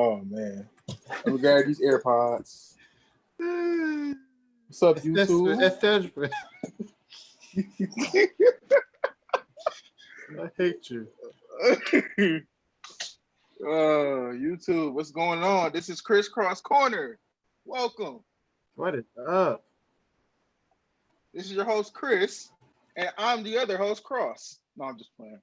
Oh man, I'm glad these AirPods. What's up, YouTube? I hate you. YouTube, what's going on? This is Crisscross Corner. Welcome. What is up? This is your host, Chris, and I'm the other host, Cross. No, I'm just playing.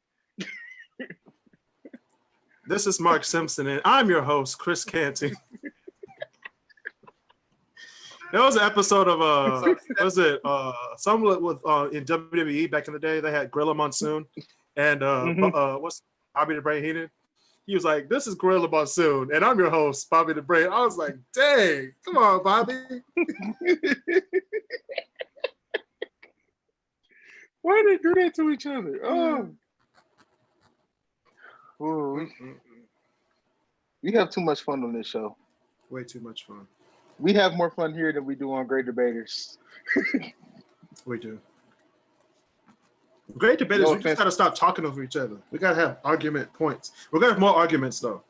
This is Mark Simpson, and I'm your host, Chris Canty. There was an episode of someone with in WWE back in the day. They had Gorilla Monsoon, and what's Bobby the Brain Heenan. He was like, "This is Gorilla Monsoon, and I'm your host, Bobby the Brain." I was like, "Dang, come on, Bobby." Why did they do that to each other? We have too much fun on this show. Way too much fun. We have more fun here than we do on Great Debaters. We do. Great Debaters, we just got to stop talking over each other. We got to have argument points. We're going to have more arguments, though.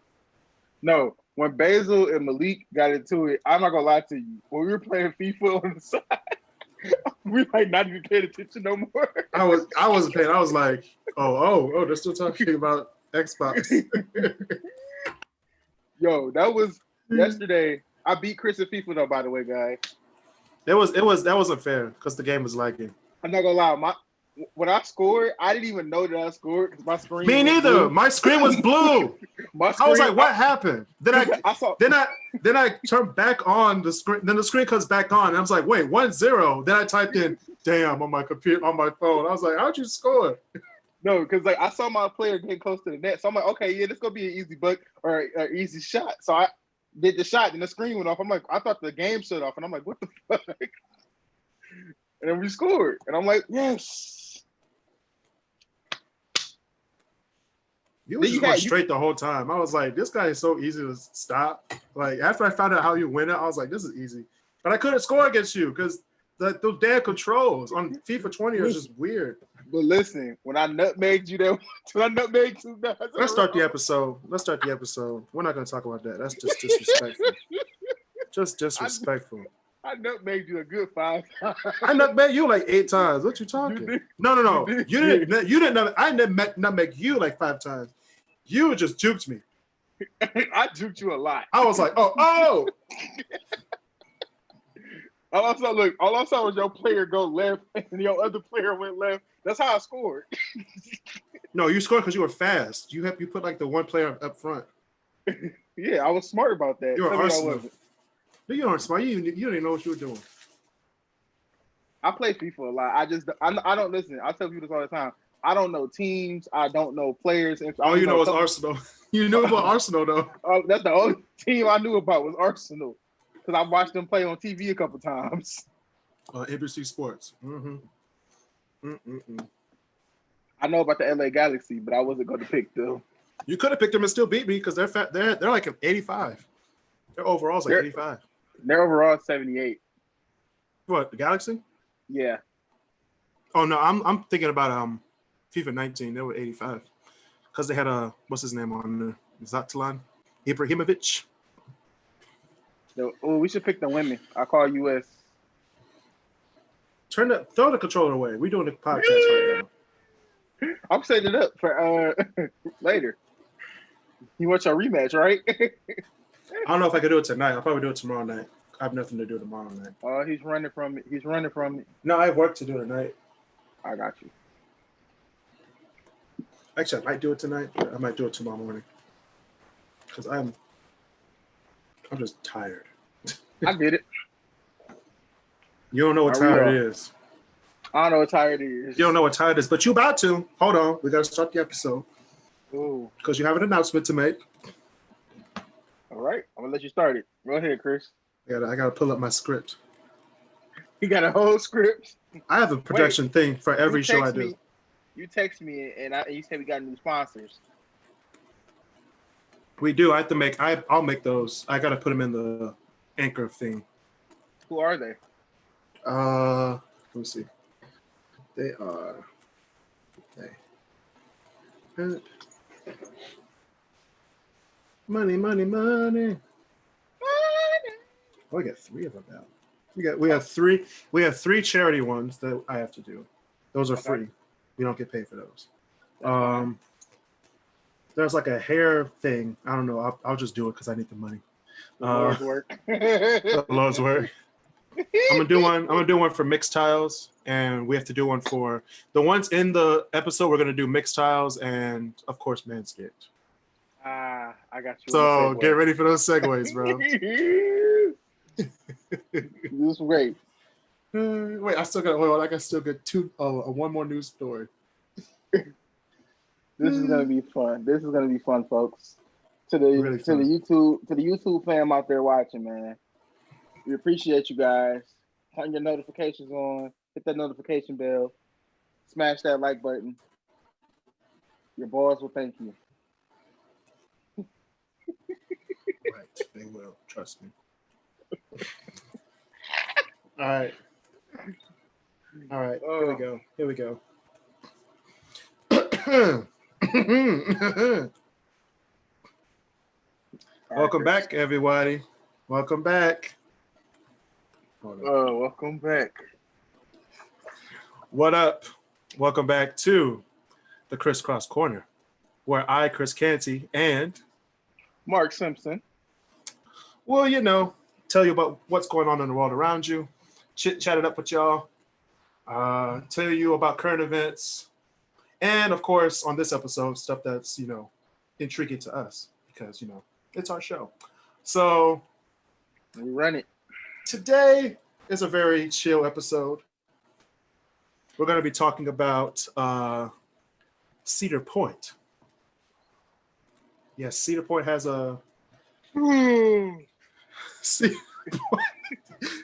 No, when Basil and Malik got into it, I'm not going to lie to you. When we were playing FIFA on the side, we might not even paying attention no more. I wasn't paying. I was like, oh, they're still talking about Xbox. Yo, that was yesterday. I beat Chris at FIFA though, by the way, guys. That wasn't fair because the game was lagging. I'm not gonna lie, when I scored, I didn't even know that I scored because my screen. Me neither. Blue. My screen was blue. I was like, "What happened?" Then I turned back on the screen. Then the screen comes back on, and I was like, "Wait, 1-0." Then I typed in "damn" on my computer on my phone. I was like, "How'd you score?" No, because like I saw my player getting close to the net, so I'm like, "Okay, yeah, this gonna be an easy buck or an easy shot." So I did the shot, and the screen went off. I'm like, I thought the game shut off, and I'm like, "What the fuck?" And then we scored, and I'm like, "Yes." You just went straight the whole time. I was like, this guy is so easy to stop. Like, after I found out how you win it, I was like, this is easy. But I couldn't score against you because those damn controls on FIFA 20 are just weird. But listen, when I nutmegged you there, Let's start the episode. We're not going to talk about that. That's just disrespectful. Just disrespectful. I nutmegged you a good 5 times. I nutmegged you like 8 times. What you talking? No. You didn't. I nutmegged you like 5 times. You just juked me. I juked you a lot. I was like, oh. All I saw was your player go left and your other player went left. That's how I scored. No, you scored because you were fast. You put like the one player up front. Yeah, I was smart about that. You were Arsenal. No, you aren't smart. You didn't even know what you were doing. I play FIFA a lot. I don't listen. I tell people this all the time. I don't know teams. I don't know players. All you know is Arsenal. You knew about Arsenal, though. That's the only team I knew about was Arsenal. Because I watched them play on TV a couple times. ABC Sports. Mm-hmm. I know about the LA Galaxy, but I wasn't going to pick them. You could have picked them and still beat me because they're fat. They're like an 85. Their overall's like 85. Their overall 78. What, the Galaxy? Yeah. Oh no, I'm thinking about FIFA 19. They were 85 because they had what's his name on Zlatan Ibrahimovic. Oh, we should pick the women. I call US. Throw the controller away. We're doing the podcast right now. I'm setting it up for later. You want your rematch, right? I don't know if I can do it tonight. I'll probably do it tomorrow night. I have nothing to do tomorrow night. Oh, he's running from me. No, I have work to do tonight. I got you. Actually, I might do it tonight, but I might do it tomorrow morning. Because I'm just tired. I get it. You don't know what tired is. I don't know what tired is. You don't know what tired is, but you about to. Hold on. We got to start the episode. Ooh. Because you have an announcement to make. All right. I'm going to let you start it. Go ahead, Chris. I got to pull up my script. You got a whole script? I have a production thing for every show I do. You text me and you said we got new sponsors. We do. I have to make. I'll make those. I got to put them in the anchor thing. Who are they? Let me see. They are. Money. Oh, we got 3 of them now. We have 3. We have 3 charity ones that I have to do. Those are free. We don't get paid for those. There's like a hair thing. I don't know. I'll just do it because I need the money. The Lord's work. The Lord's work. I'm gonna do one for mixed tiles, and we have to do one for the ones in the episode. We're gonna do mixed tiles and of course Manscaped. I got you. So get ready for those segues, bro. This is great. Wait, I still got. Well, I can still get 2. One more news story. This is gonna be fun. This is gonna be fun, folks. To the YouTube fam out there watching, man. We appreciate you guys. Turn your notifications on. Hit that notification bell. Smash that like button. Your boys will thank you. Right, they will. Trust me. All right. Here we go. Welcome back, everybody. Welcome back. Welcome back. What up? Welcome back to the Crisscross Corner, where I, Chris Canty, and Mark Simpson will, tell you about what's going on in the world around you, chat it up with y'all, tell you about current events, and of course, on this episode, stuff that's, intriguing to us because, it's our show. So we run it. Today is a very chill episode. We're going to be talking about Cedar Point. Yes, Cedar Point has a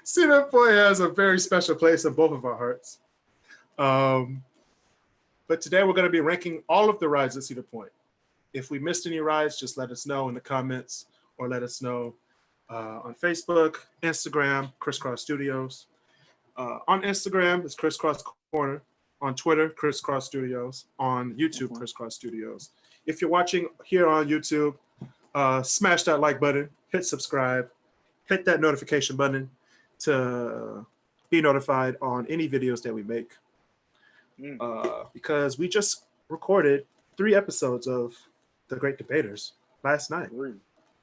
Cedar Point has a very special place in both of our hearts. But today we're going to be ranking all of the rides at Cedar Point. If we missed any rides, just let us know in the comments or let us know on Facebook, Instagram, Crisscross Studios. On Instagram, it's Crisscross Corner. On Twitter, Crisscross Studios. On YouTube, Crisscross Studios. If you're watching here on YouTube, smash that like button, hit subscribe, hit that notification button to be notified on any videos that we make. Because we just recorded 3 episodes of The Great Debaters last night.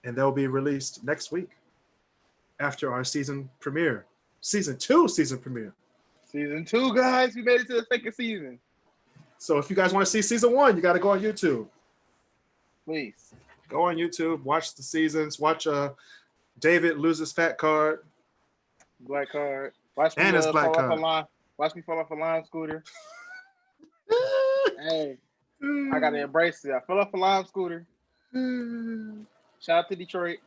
And they'll be released next week after our season 2 premiere. Season 2, guys. We made it to the 2nd season. So if you guys want to see season 1, you got to go on YouTube. Please. Go on YouTube, watch the seasons, watch David lose his fat card. Black card. Watch me his black card. Watch me fall off a Lime scooter. Hey, I got to embrace it. I fell off a Lime scooter. Shout out to Detroit.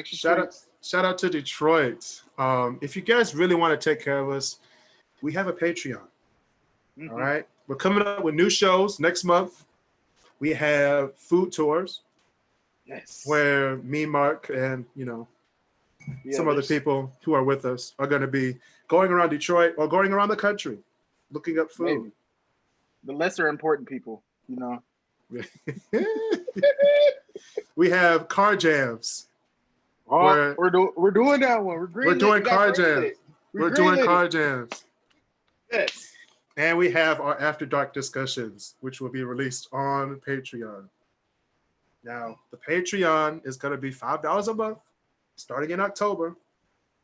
Shout out to Detroit. If you guys really want to take care of us, we have a Patreon. All right. We're coming up with new shows next month. We have food tours. Yes. Where me, Mark, and some other people who are with us are going to be going around Detroit or going around the country looking up food. Maybe. The lesser important people, We have car jams. We're doing that one. We're doing car jams. We're doing car jams. Yes. And we have our After Dark discussions, which will be released on Patreon. Now, the Patreon is going to be $5 a month, starting in October.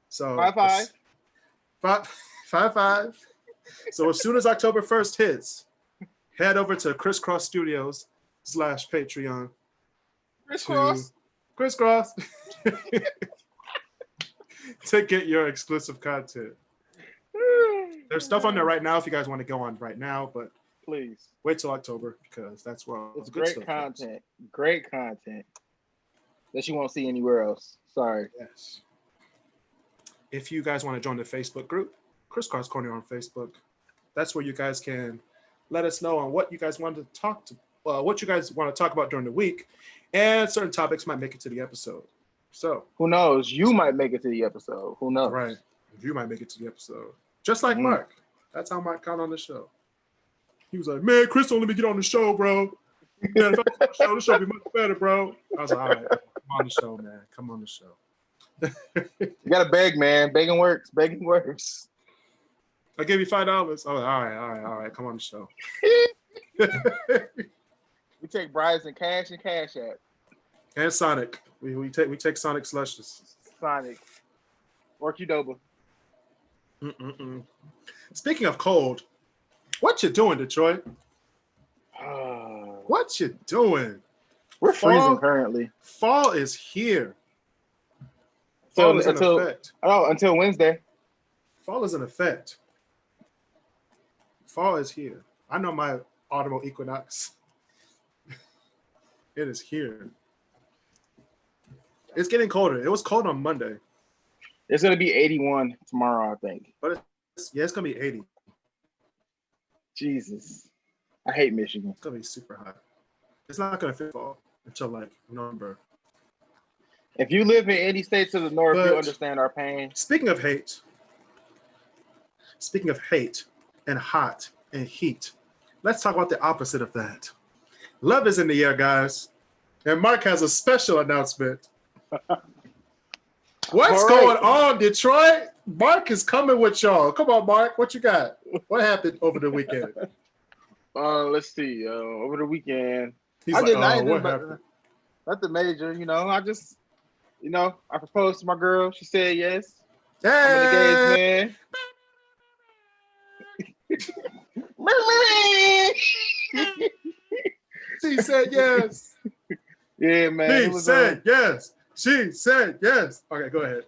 So $5. So as soon as October 1st hits, head over to Crisscross Studios /Patreon. Crisscross. To get your exclusive content. There's stuff on there right now if you guys want to go on right now, but please wait till October because that's where it's great content. Great content that you won't see anywhere else. Sorry. Yes. If you guys want to join the Facebook group, Crisscross Corner on Facebook, that's where you guys can let us know on what you guys want to talk about during the week, and certain topics might make it to the episode. So who knows? You might make it to the episode. Who knows? Right. You might make it to the episode. Just like Mark. That's how Mark got on the show. He was like, man, Chris don't let me get on the show, bro. Yeah, the show be much better, bro. I was like, all right, come on the show, man. Come on the show. You got to beg, man. Begging works. Begging works. I gave you $5. Oh, all right. Come on the show. We take bribes and cash app. And Sonic. We take Sonic slushes. Sonic. Or Qdoba. Speaking of cold, what you doing, Detroit? What you doing? We're freezing currently. Fall is here. Fall is in effect. Oh, until Wednesday. Fall is in effect. Fall is here. I know my autumnal equinox. It is here. It's getting colder. It was cold on Monday. It's going to be 81 tomorrow, I think. But it's going to be 80. Jesus. I hate Michigan. It's going to be super hot. It's not going to fit fall until like November. If you live in any state to the north, you understand our pain. Speaking of hate and hot and heat, let's talk about the opposite of that. Love is in the air, guys. And Mark has a special announcement. What's going on, Detroit? Mark is coming with y'all. Come on, Mark. What you got? What happened over the weekend? Let's see. Over the weekend, what happened? Nothing major. I proposed to my girl. She said yes. Hey! I'm an engaged man. She said yes. Yeah, man. She said yes. She said yes. Okay, go ahead.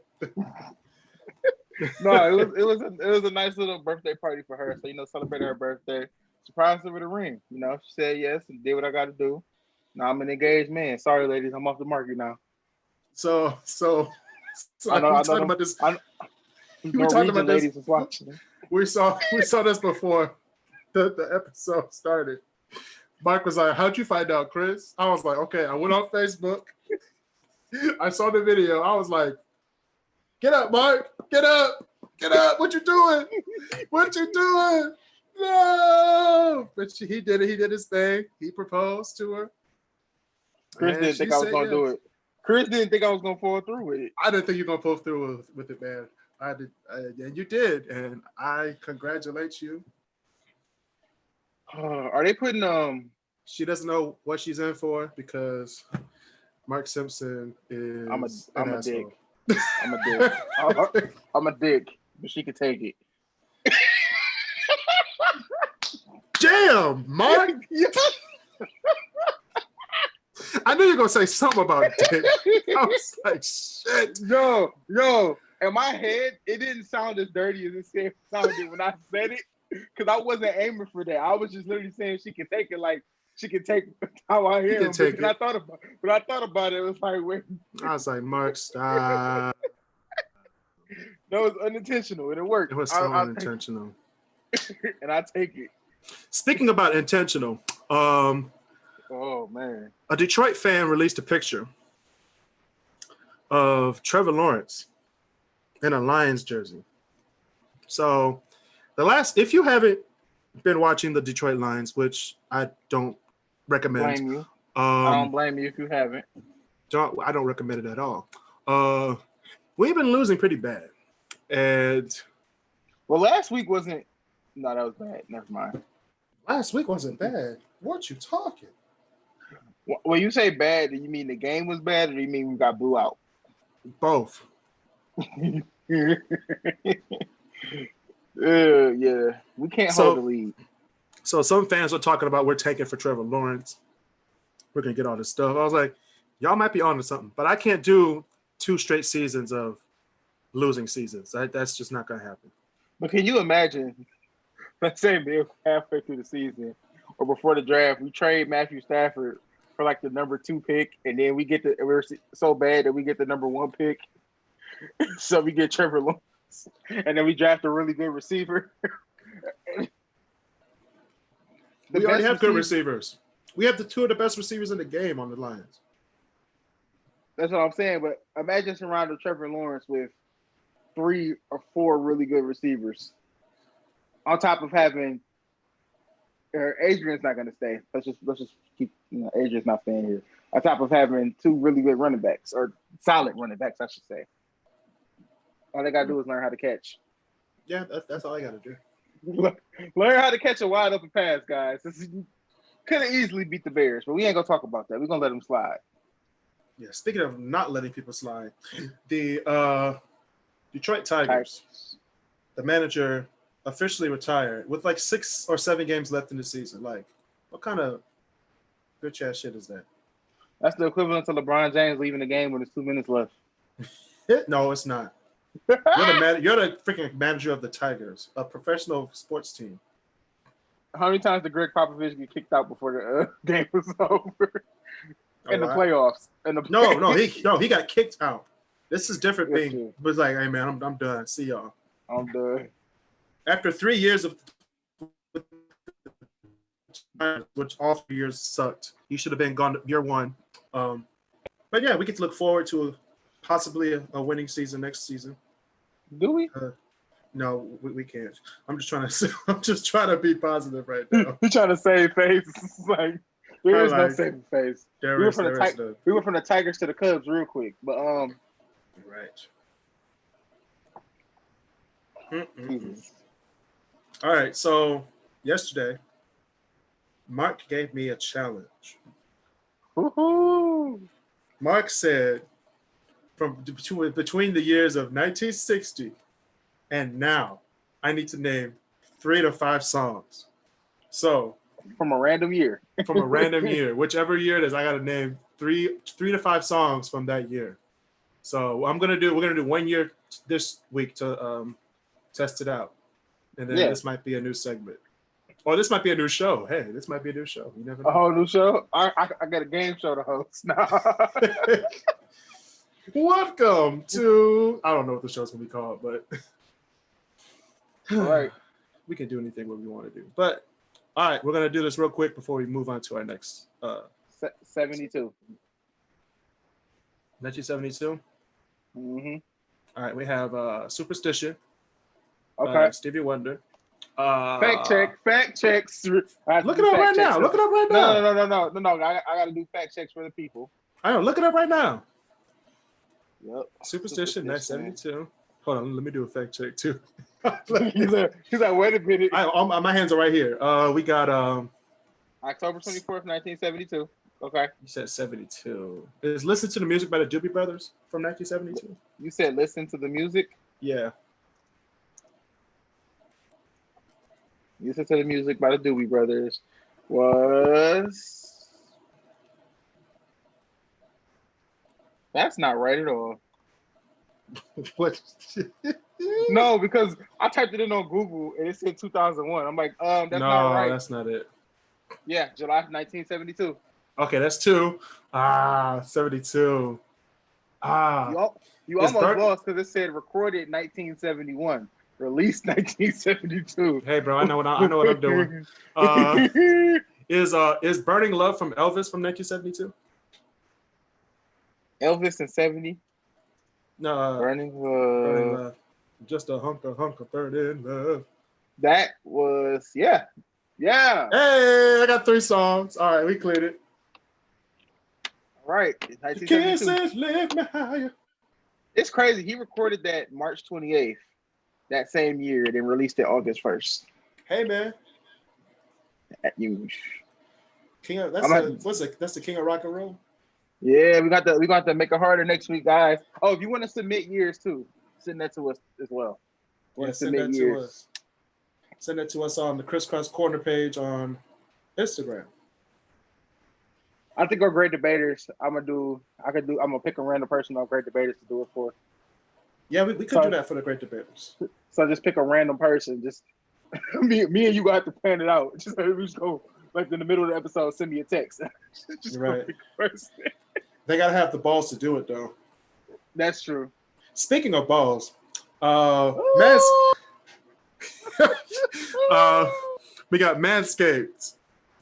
No, it was a nice little birthday party for her. So, celebrating her birthday. Surprised her with a ring. She said yes and did what I got to do. Now I'm an engaged man. Sorry, ladies, I'm off the market now. So I know, talking about this. We're talking about this. Ladies was watching. We saw this before the episode started. Mark was like, "How'd you find out, Chris?" I was like, "Okay." I went on Facebook. I saw the video. I was like, "Get up, Mark! Get up! Get up! What you doing? What you doing? No!" But he did it. He did his thing. He proposed to her. Chris didn't think I was going to do it. Chris didn't think I was going to fall through with it. I didn't think you were going to pull through with it, man. I did, and you did, and I congratulate you. Are they putting She doesn't know what she's in for because Mark Simpson is. I'm a dick. I'm a dick. I'm a dick, but she could take it. Damn, Mark. I knew you were gonna say something about dick. I was like, shit. Yo, in my head, it didn't sound as dirty as it sounded when I said it, because I wasn't aiming for that. I was just literally saying she can take it, like she can take how I hear. I thought about it. It was like, wait. I was like, Mark, stop. That was unintentional, and it worked. It was so unintentional. And I take it. Speaking about intentional, oh man, a Detroit fan released a picture of Trevor Lawrence in a Lions jersey. So if you haven't been watching the Detroit Lions, which I don't recommend. Blame you. I don't blame you if you haven't. I don't recommend it at all. We've been losing pretty bad. And last week wasn't. No, that was bad. Never mind. Last week wasn't bad. What you talking? When you say bad, do you mean the game was bad, or do you mean we got blew out? Both. Yeah, we can't hold the lead. So some fans were talking about we're taking for Trevor Lawrence. We're gonna get all this stuff. I was like, y'all might be onto something, but I can't do 2 straight seasons of losing seasons. That's just not gonna happen. But can you imagine? Let's say halfway through the season or before the draft, we trade Matthew Stafford for like the number 2 pick, and then we're so bad that we get the number 1 pick. So we get Trevor Lawrence, and then we draft a really good receiver. We already have good receivers. We have the 2 of the best receivers in the game on the Lions. That's what I'm saying. But imagine surrounding Trevor Lawrence with 3 or 4 really good receivers, on top of having Adrian's not going to stay. Let's just keep. Adrian's not staying here. On top of having two really good running backs or solid running backs, I should say. All they got to do is learn how to catch. Yeah, that's all I got to do. Learn how to catch a wide open pass, guys. Could have easily beat the Bears, but we ain't gonna talk about that. We're gonna let them slide. Yeah. Speaking of not letting people slide, the Detroit Tigers, the manager officially retired with like 6 or 7 games left in the season. Like, what kind of bitch ass shit is that? That's the equivalent to LeBron James leaving the game when there's 2 minutes left. No, it's not. You're the freaking manager of the Tigers, a professional sports team. How many times did Greg Popovich get kicked out before the game was over? In the playoffs. No, he got kicked out. This is different thing. It was like, hey man, I'm done. See y'all. I'm done. After 3 years of which all 3 years sucked. He should have been gone year 1. But yeah, we get to look forward to possibly a winning season next season. Do we? No, we can't. I'm just trying to be positive right now. You're trying to save face. Like there is no saving face. We went from the Tigers to the Cubs real quick, but right. All right. So yesterday, Mark gave me a challenge. Woohoo! Mark said, from between the years of 1960 and now, I need to name 3 to 5 songs. So from a random year, whichever year it is, I got to name 3 to 5 songs from that year. So we're gonna do 1 year this week to test it out, and then this might be a new segment. Or this might be a new show. Hey, this might be a new show. You never know. A whole new show? I got a game show to host now. Welcome to, I don't know what the show's gonna be called, but all right, we can do anything what we want to do. But all right, we're gonna do this real quick before we move on to our next 72. 1972. Mm-hmm. All right, we have Superstition. Okay. Stevie Wonder. Fact checks. Look it up right now. No. I got to do fact checks for the people. I know. Look it up right now. Yep. Superstition 1972. Hold on, let me do a fact check too. he's like, wait a minute. My hands are right here. We got October 24th, 1972. Okay. You said 72. Is Listen to the Music by the Doobie Brothers from 1972? You said Listen to the Music? Yeah. Listen to the Music by the Doobie Brothers was... That's not right at all. What? No, because I typed it in on Google and it said 2001. I'm like, that's not right. No, that's not it. Yeah, July 1972. Okay, that's 2. 72. You almost lost because it said recorded 1971, released 1972. Hey, bro, I know what I'm doing. Is Burning Love from Elvis from 1972? Elvis in 70? No. Burning Love. Just a hunk of burning love. That was, yeah. Hey, I got 3 songs. All right, we cleared it. All right. Kisses lift me higher. It's crazy. He recorded that March 28th that same year, then released it August 1st. Hey, man. That's the king of rock and roll. Yeah, we got to make it harder next week, guys. Oh, if you want to submit years too, send that to us as well. Send that to us. Send that to us on the Crisscross Corner page on Instagram. I think our great debaters. I'm gonna pick a random person on great debaters to do it for. Yeah, we could do that for the great debaters. So just pick a random person. Just me and you gonna have to plan it out. Just go like in the middle of the episode. Send me a text. Just right. They gotta have the balls to do it though. That's true. Speaking of balls, we got Manscaped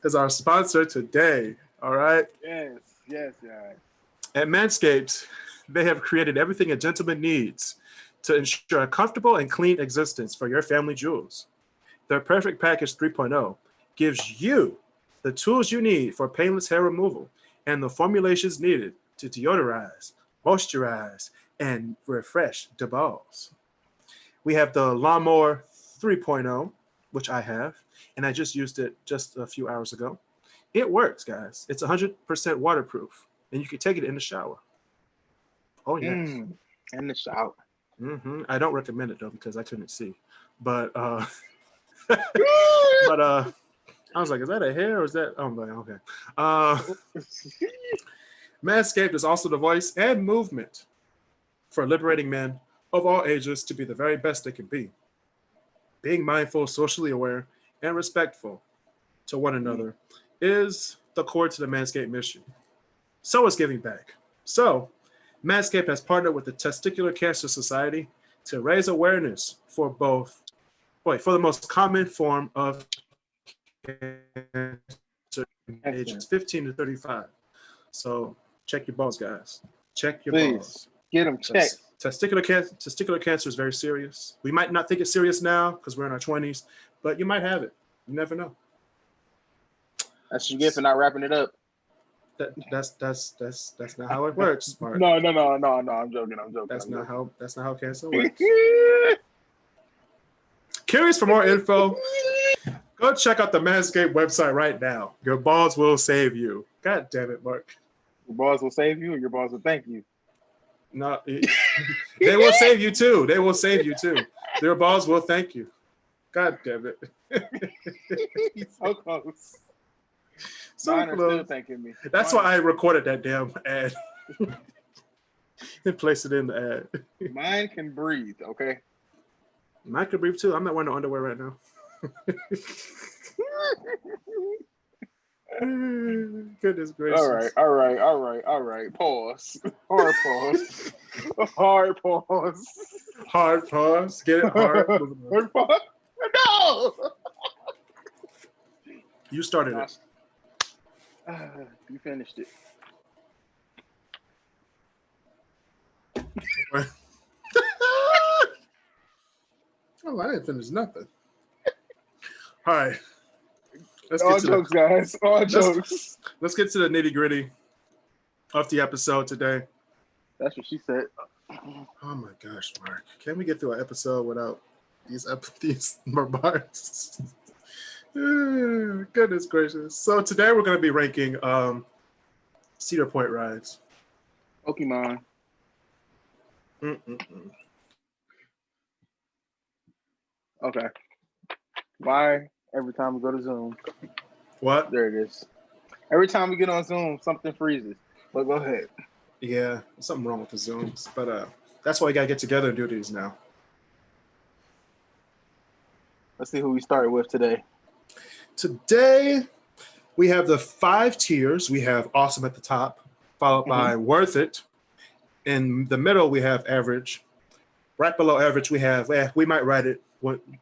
as our sponsor today. All right. Yes, guys. At Manscaped, they have created everything a gentleman needs to ensure a comfortable and clean existence for your family jewels. Their Perfect Package 3.0 gives you the tools you need for painless hair removal and the formulations needed to deodorize, moisturize, and refresh the balls. We have the Lawnmower 3.0, which I have, and I just used it just a few hours ago. It works, guys. It's 100% waterproof, and you can take it in the shower. Oh, yes. In the shower. I don't recommend it, though, because I couldn't see. But, I was like, is that a hair or is that? Oh, okay. Manscaped is also the voice and movement for liberating men of all ages to be the very best they can be. Being mindful, socially aware, and respectful to one another is the core to the Manscaped mission. So is giving back. So, Manscaped has partnered with the Testicular Cancer Society to raise awareness for the most common form of cancer ages 15 to 35. So, check your balls, guys. Check your balls. Get them checked. Testicular cancer is very serious. We might not think it's serious now because we're in our 20s, but you might have it. You never know. That's what you get for not wrapping it up. That's not how it works, Mark. No. I'm joking. That's not how cancer works. Curious for more info? Go check out the Manscaped website right now. Your balls will save you. God damn it, Mark. Your balls will save you, or your balls will thank you. No, they will save you too. They will save you too. Their balls will thank you. God damn it. So close. So Mine close. are still thanking me. That's why I recorded that damn ad and placed it in the ad. Mine can breathe, okay? Mine can breathe too. I'm not wearing no underwear right now. Goodness gracious. All right. Pause. Hard pause. Hard pause. Hard pause. Get it hard. Hard pause. No! You started it. You finished it. Oh, I didn't finish nothing. All right. All jokes, guys. All jokes. Let's get to the nitty gritty of the episode today. That's what she said. Oh my gosh, Mark! Can we get through an episode without these remarks? Goodness gracious! So today we're going to be ranking Cedar Point rides. Pokemon. Okay. Why every time we go to Zoom? What? There it is. Every time we get on Zoom, something freezes. But go ahead. Yeah, there's something wrong with the Zooms, but that's why we gotta get together and do these now. Let's see who we started with today. Today, we have the 5 tiers. We have awesome at the top, followed by worth it. In the middle, we have average. Right below average, we have we might ride it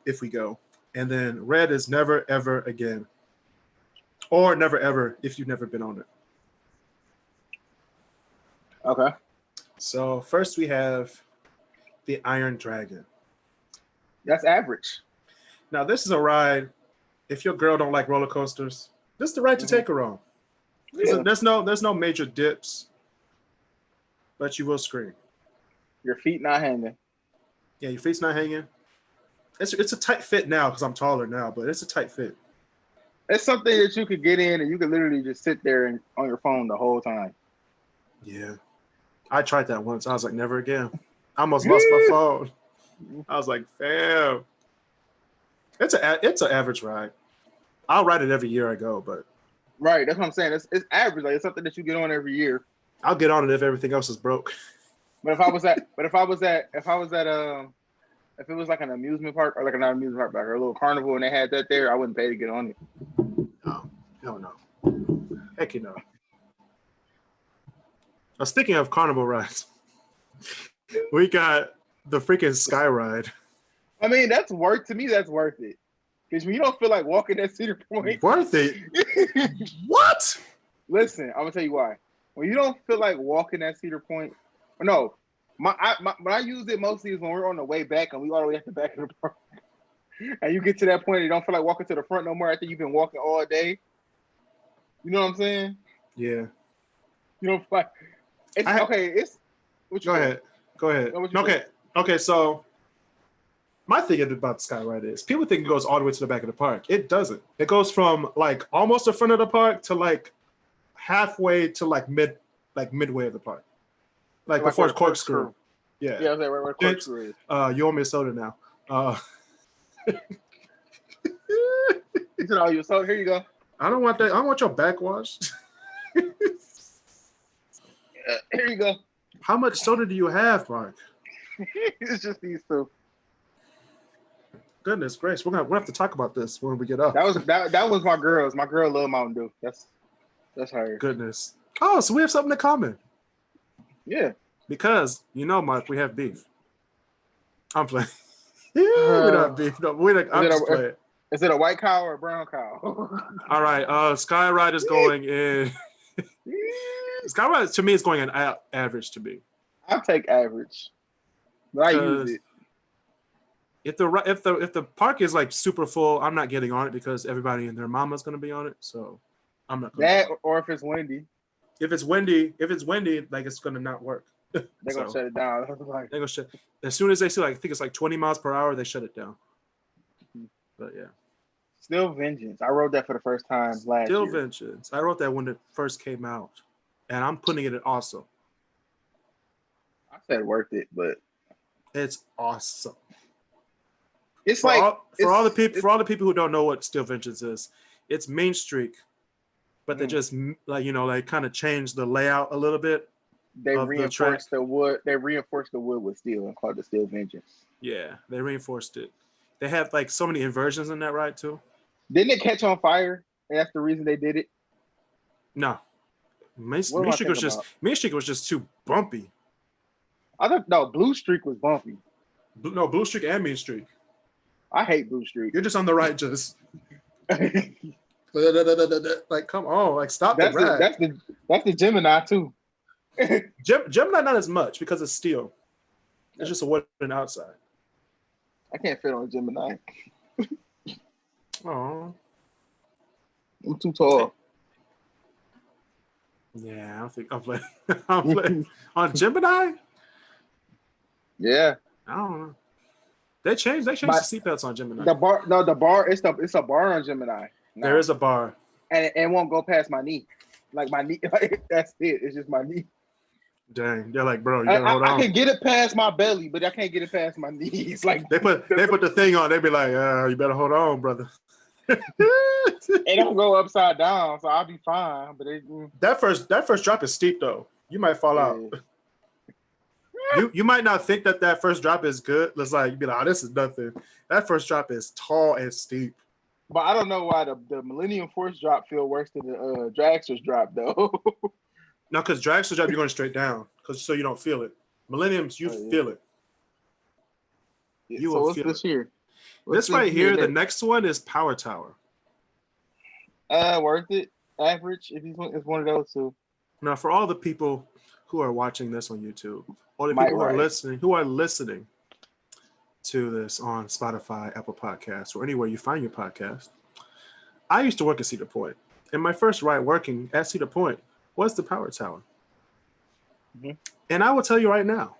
if we go. And then red is never, ever again. Or never, ever if you've never been on it. Okay. So first we have the Iron Dragon. That's average. Now this is a ride. If your girl don't like roller coasters, this is the ride to take her on. Yeah. There's no major dips, but you will scream. Your feet not hanging. Yeah, your feet's not hanging. It's a tight fit now because I'm taller now, but it's a tight fit. It's something that you could get in and you could literally just sit there and on your phone the whole time. Yeah. I tried that once. I was like, never again. I almost lost my phone. I was like, fam. It's an average ride. I'll ride it every year I go, but right, that's what I'm saying. It's average. Like it's something that you get on every year. I'll get on it if everything else is broke. But if it was like an amusement park or like not an amusement park, but like a little carnival and they had that there, I wouldn't pay to get on it. No. Heck no. Now, speaking of carnival rides, we got the freaking Sky Ride. I mean, that's worth it. Because when you don't feel like walking that Cedar Point. Worth it? What? Listen, I'm going to tell you why. When you don't feel like walking that Cedar Point, no, when I use it mostly is when we're on the way back and we all the way at the back of the park. and you get to that point, you don't feel like walking to the front no more after you've been walking all day. You know what I'm saying? Yeah. You know, like it's. Go ahead. Okay. So my thing about the Skyride is people think it goes all the way to the back of the park. It doesn't. It goes from like almost the front of the park to like halfway to like midway of the park, like before it's corkscrew. Yeah. Yeah, I was like, where corkscrew is. You owe me a soda now. You said, "Oh, your soda. Here you go." I don't want that. I don't want your backwash. Here you go. How much soda do you have, Mark? It's just these two. Goodness gracious, we're gonna have to talk about this when we get up. That was my girl's. My girl love Mountain Dew. That's her. Goodness. Oh, so we have something in common. Yeah. Because Mark, we have beef. I'm playing. We don't have beef. No, I'm just playing. Is it a white cow or a brown cow? All right. Skyride is going in. Skyride to me is going in average to me. I'll take average, but I use it. If the park is like super full, I'm not getting on it because everybody and their mama's gonna be on it. So I'm not. Or if it's windy. If it's windy, like it's gonna not work. They're gonna shut it down. They're gonna shut. As soon as they see, like, I think it's like 20 miles per hour, they shut it down. But yeah. Still Vengeance. I wrote that for the first time last year. Still Vengeance. I wrote that when it first came out, and I'm putting it at awesome. I said worth it, but it's awesome. It's for all the people who don't know what Still Vengeance is, it's Main Street, but they just like kind of changed the layout a little bit. They reinforced the wood. They reinforced the wood with steel and called it Still Vengeance. Yeah, they reinforced it. They have like so many inversions in that ride too. Didn't it catch on fire? And that's the reason they did it. No, Main Street was just too bumpy. Blue Streak was bumpy. Blue Streak and Main Street. I hate Blue Streak. You're just on the right, just like come on, like stop that's the ride. That's the Gemini too. Gemini not as much because it's steel. It's just a wooden outside. I can't fit on a Gemini. Oh, I'm too tall. Yeah, I don't think I'm playing on Gemini. Yeah, I don't know. They changed the seatbelts on Gemini. The bar. It's a bar on Gemini. No. There is a bar, and it won't go past my knee. Like my knee. That's it. It's just my knee. Dang, they're like, bro, you gotta hold on. I can get it past my belly, but I can't get it past my knees. Like they put the thing on. They be like, you better hold on, brother. It don't go upside down, so I'll be fine. But that first drop is steep though. You might fall out. You might not think that first drop is good. It's like you'd be like, this is nothing. That first drop is tall and steep. But I don't know why the Millennium Force drop feel worse than the Dragster's drop though. No, because Dragster's drop you're going straight down, so you don't feel it. Millenniums, feel it. You will feel this here? This right here, the next one is Power Tower. Worth it. Average. If it's one of those two. Now, for all the people who are watching this on YouTube, all the people who are listening to this on Spotify, Apple Podcasts, or anywhere you find your podcast, I used to work at Cedar Point, and my first ride working at Cedar Point was the Power Tower. Mm-hmm. And I will tell you right now,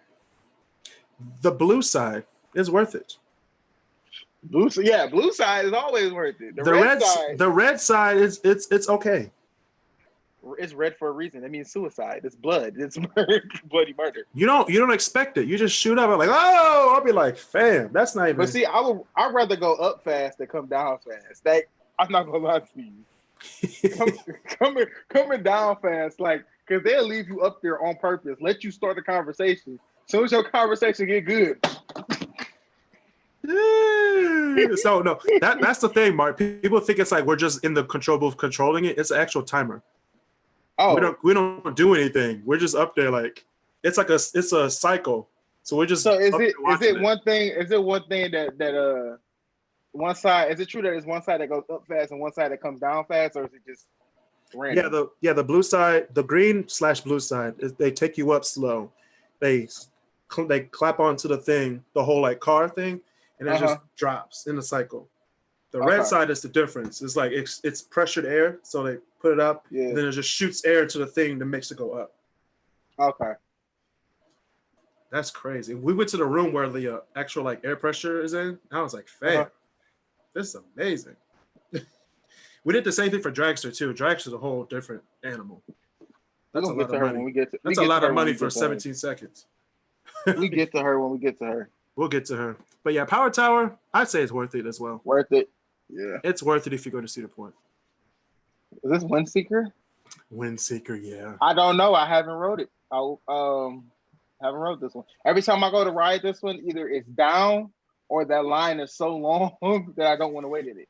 the blue side is worth it. Blue side is always worth it. The red side is it's okay. It's red for a reason. It means suicide. It's blood. It's bloody murder. You don't expect it. You just shoot up. I'm like, oh, I'll be like, fam, that's not even. But see, I'd rather go up fast than come down fast. I'm not gonna lie to you. Coming down fast, like, because they'll leave you up there on purpose, let you start the conversation. As soon as your conversation get good. So no, that's the thing, Mark. People think it's like we're just in the control booth controlling it. It's an actual timer. Oh, we don't do anything. We're just up there, like it's a cycle. So we're just. So is it one thing? Is it one thing that one side, is it true that it's one side that goes up fast and one side that comes down fast, or is it just random? The blue side, the green/blue side, they take you up slow. They clap onto the thing, the whole like car thing, and it just drops in the cycle. The red side is the difference. It's like it's pressured air, so they put it up, and then it just shoots air to the thing that makes it go up. Okay. That's crazy. We went to the room where the actual like air pressure is in. I was like, fam, this is amazing. We did the same thing for Dragster too. Dragster's a whole different animal. That's a lot of money. That's a lot of money for 17 seconds. We get to her when we get to her. We'll get to her. But yeah, Power Tower, I'd say it's worth it as well. Worth it. Yeah. It's worth it if you go to Cedar Point. Is this Windseeker? Windseeker, yeah. I don't know. I haven't rode it. I haven't rode this one. Every time I go to ride this one, either it's down or that line is so long that I don't want to wait in it.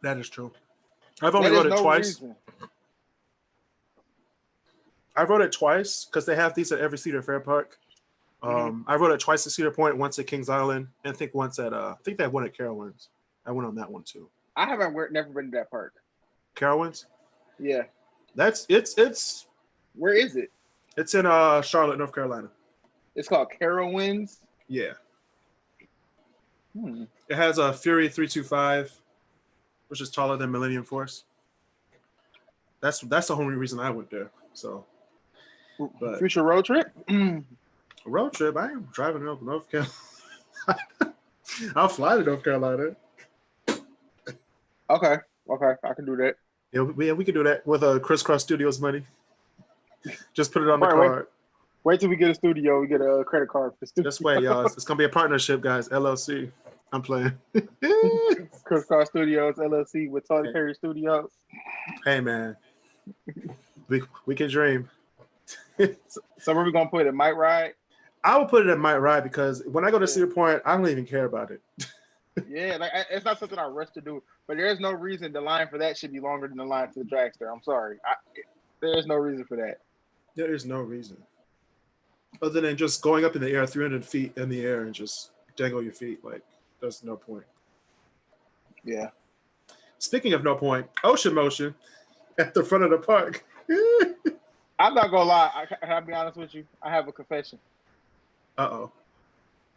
That is true. I've only rode it twice. I've rode it twice because they have these at every Cedar Fair Park. I rode it twice at Cedar Point, once at Kings Island, and I think once at I think they have one at Carowinds. I went on that one too. I never been to that park. Carowinds? Yeah. It's where is it? It's in Charlotte, North Carolina. It's called Carowinds? Yeah. It has a Fury 325, which is taller than Millennium Force. That's the only reason I went there. So but future road trip? Road trip? I ain't driving to North Carolina. I'll fly to North Carolina. Okay, I can do that. Yeah, we can do that with Crisscross Studios money. Just put it on the card. Wait till we get a studio. We get a credit card for studio. Just wait, y'all. It's gonna be a partnership, guys. LLC. I'm playing. Crisscross Studios LLC with Tony Perry Studios. Hey man, we can dream. So where we gonna put it? Might Ride? I will put it at Might Ride because when I go to Cedar Point, I don't even care about it. Yeah, like it's not something I rush to do. But there's no reason the line for that should be longer than the line to the dragster. I'm sorry. There's no reason for that. There is no reason. Other than just going up in the air 300 feet in the air and just dangle your feet. Like, there's no point. Yeah. Speaking of no point, Ocean Motion at the front of the park. I'm not going to lie. I'll be honest with you. I have a confession. Uh-oh.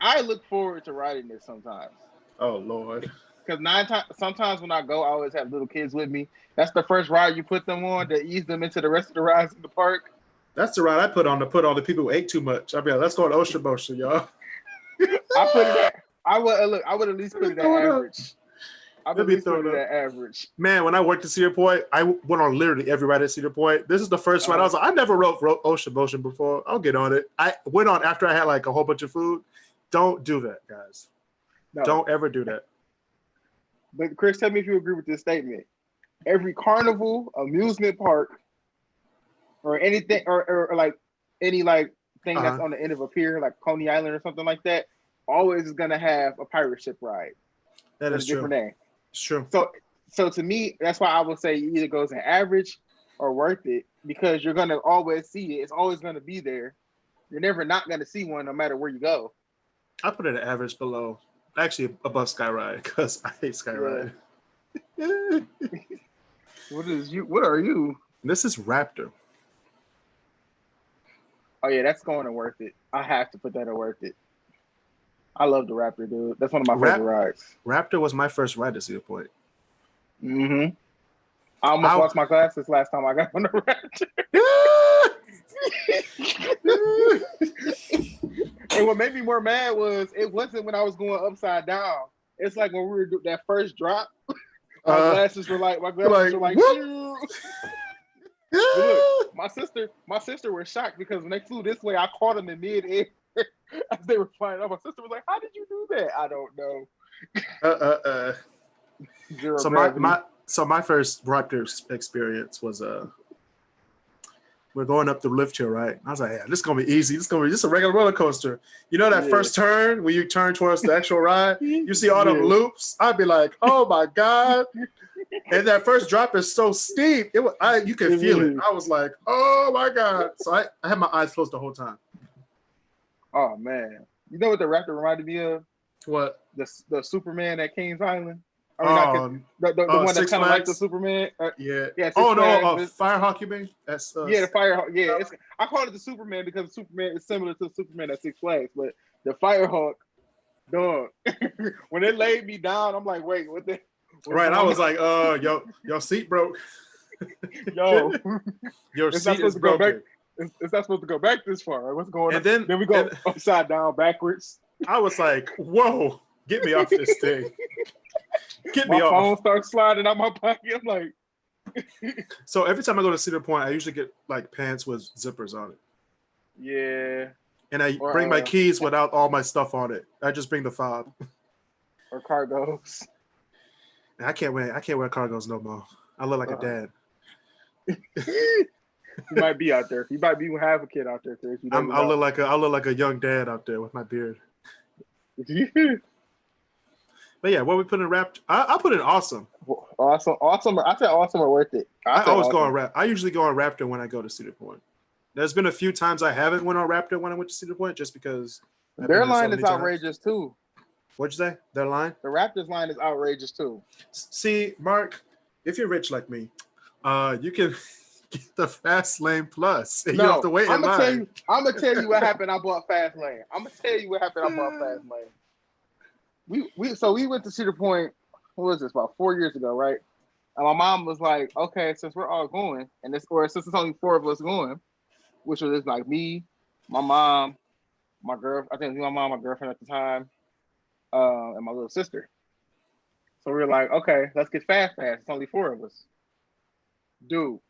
I look forward to riding this sometimes. Oh, Lord. Because sometimes when I go, I always have little kids with me. That's the first ride you put them on to ease them into the rest of the rides in the park. That's the ride I put on to put all the people who ate too much. I'll be like, let's go on Ocean Motion, y'all. I would at least put it at average. I would at least put it at average. Man, when I worked at Cedar Point, I went on literally every ride at Cedar Point. This is the first ride. I was like, I never rode Ocean Motion before. I'll get on it. I went on after I had like a whole bunch of food. Don't do that, guys. No. Don't ever do that. But Chris, tell me if you agree with this statement. Every carnival, amusement park, or anything, or like any like thing that's on the end of a pier, like Coney Island or something like that, always is gonna have a pirate ship ride. That is true. Different name. It's true. So to me, that's why I would say it either goes in average or worth it, because you're gonna always see it. It's always gonna be there. You're never not gonna see one, no matter where you go. I put it at average below. Actually, above Skyride, because I hate Skyride. Yeah. What are you? This is Raptor. Oh yeah, that's going to worth it. I have to put that at worth it. I love the Raptor, dude. That's one of my favorite rides. Raptor was my first ride to Cedar Point. Mm-hmm. I almost lost my glasses last time I got on the Raptor. And what made me more mad was it wasn't when I was going upside down. It's like when we were doing that first drop, my glasses were like Look, my sister was shocked because when they flew this way, I caught them in mid-air as they were flying up. My sister was like, "How did you do that?" I don't know. So my first Raptor experience was we're going up the lift here, right? I was like, yeah, this is gonna be easy. This is gonna be just a regular roller coaster. You know that first turn when you turn towards the actual ride, you see all them loops. I'd be like, oh my God. And that first drop is so steep. You can feel it. I was like, oh my God. So I had my eyes closed the whole time. Oh man. You know what the Raptor reminded me of? What? The Superman at Kings Island. The one that's kind of like the Superman. Yeah. Oh no, Firehawk, you mean? That's the Firehawk. Yeah, I call it the Superman because the Superman is similar to the Superman at Six Flags, but the Firehawk Dog. When they laid me down, I'm like, wait, what the? Right, I was like, your seat broke. Yo, your seat is broken. It's not supposed to go back this far. Right? What's going on? Then we go and, upside down, backwards. I was like, whoa, get me off this thing. Get me off. My phone starts sliding out my pocket. I'm like. So every time I go to Cedar Point, I usually get like pants with zippers on it. Yeah. And I bring my keys without all my stuff on it. I just bring the fob. Or cargos. I can't wear cargos no more. I look like a dad. You might be out there. You might be have a kid out there, Chris. I look like a young dad out there with my beard. But yeah, what we put in Raptor? I put in awesome. Awesome. I said awesome or worth it. I always go on Raptor. I usually go on Raptor when I go to Cedar Point. There's been a few times I haven't went on Raptor when I went to Cedar Point just because their line is outrageous too. What'd you say? Their line? The Raptors line is outrageous too. See, Mark, if you're rich like me, you can get the Fast Lane Plus. And you don't have to wait in line. I'm gonna tell you what happened. I bought Fast Lane. I'm gonna tell you what happened. I bought Fast Lane. We went to Cedar Point. What was this? About 4 years ago, right? And my mom was like, "Okay, since we're all going, since it's only 4 of us going, which was like me, my mom, my girl. I think it was my mom, my girlfriend at the time, and my little sister. So we were like, okay, let's get Fast Pass. It's only 4 of us. Dude.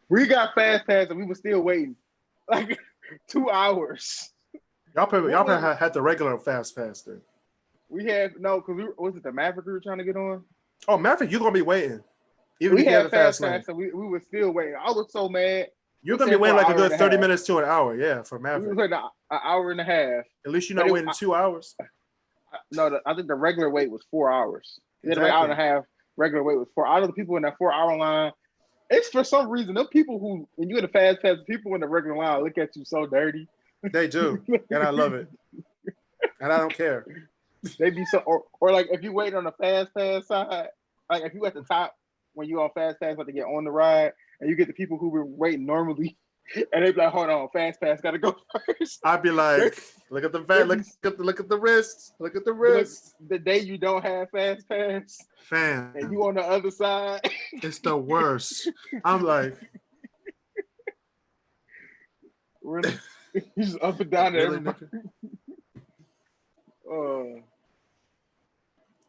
We got Fast Pass and we were still waiting. Like 2 hours. Y'all probably had the regular Fast Pass then. We had, because was it the Maverick we were trying to get on? Oh, Maverick, you're going to be waiting. Even we had Fast Pass, so we were still waiting. I was so mad. You're going to be waiting like a good 30 minutes to an hour, yeah, for Maverick. We was like an hour and a half. At least you're not waiting 2 hours. No, I think the regular wait was 4 hours. The other hour and a half, regular wait was 4. Out of the people in that 4 hour line, it's for some reason, them people who, when you're in the Fast Pass, people in the regular line look at you so dirty. They do, and I love it. And I don't care. They be so, or like if you wait on the Fast Pass side, like if you at the top when you on Fast Pass, about to get on the ride, and you get the people who were waiting normally, and they be like, "Hold on, Fast Pass gotta go first." I'd be like, "Look at the look at the wrists, look at the wrists." The day you don't have Fast Pass, fam, and you on the other side, it's the worst. I'm like, really, he's up and down everybody.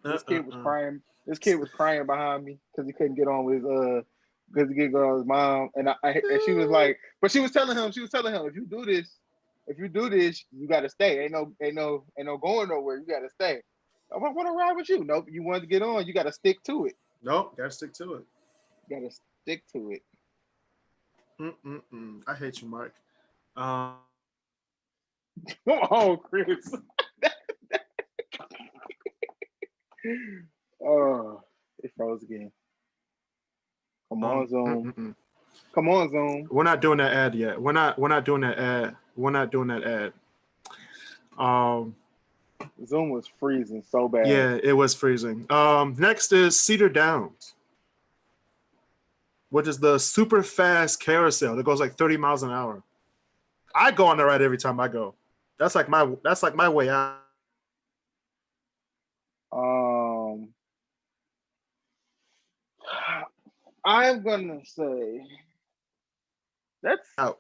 This kid was crying. This kid was crying behind me because he couldn't get on with because he couldn't get on with his mom. And and she was like, but she was telling him, if you do this, you gotta stay. Ain't no going nowhere. You gotta stay. I want to ride with you. Nope, you wanted to get on, you gotta stick to it. Nope, gotta stick to it. You gotta stick to it. I hate you, Mark. Come on, Chris. Oh, it froze again. Come on, Zoom. Come on, Zoom. We're not doing that ad yet. We're not doing that ad. We're not doing that ad. Zoom was freezing so bad. Yeah, it was freezing. Next is Cedar Downs, which is the super fast carousel that goes like 30 miles an hour. I go on the ride every time I go. That's like my way out. I'm gonna say that's out.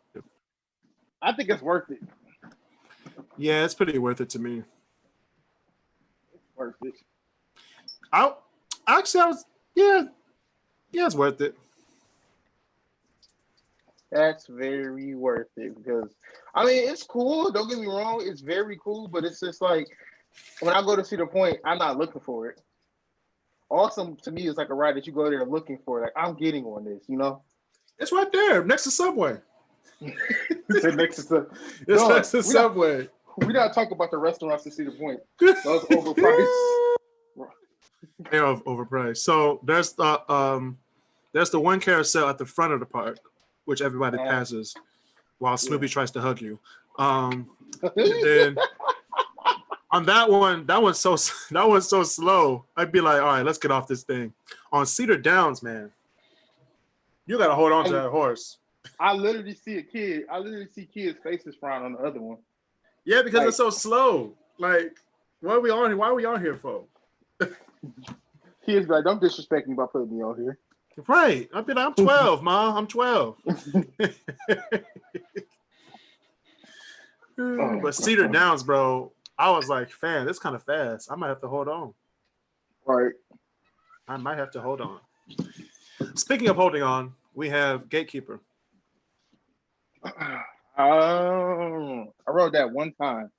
I think it's worth it. Yeah, it's pretty worth it to me. It's worth it. It's worth it. That's very worth it because I mean it's cool. Don't get me wrong, it's very cool, but it's just like when I go to Cedar Point, I'm not looking for it. Awesome to me is like a ride that you go there looking for. Like I'm getting on this, you know. It's right there, next to Subway. Next to Subway. We gotta talk about the restaurants in Cedar Point. Those overpriced. They're overpriced. So there's the one carousel at the front of the park, which everybody passes, while Snoopy tries to hug you. Then. On that one's so slow. I'd be like, all right, let's get off this thing. On Cedar Downs, man, you gotta hold on to that horse. I literally see kids' faces frown on the other one. Yeah, because it's so slow. Like, what are we on? Why are we on here for? He is like, don't disrespect me by putting me on here. Right. I'd be like, I'm 12, Ma. I'm 12. But Cedar Downs, bro, I was like, fam, that's kind of fast. I might have to hold on. Right. I might have to hold on. Speaking of holding on, we have Gatekeeper. I wrote that one time.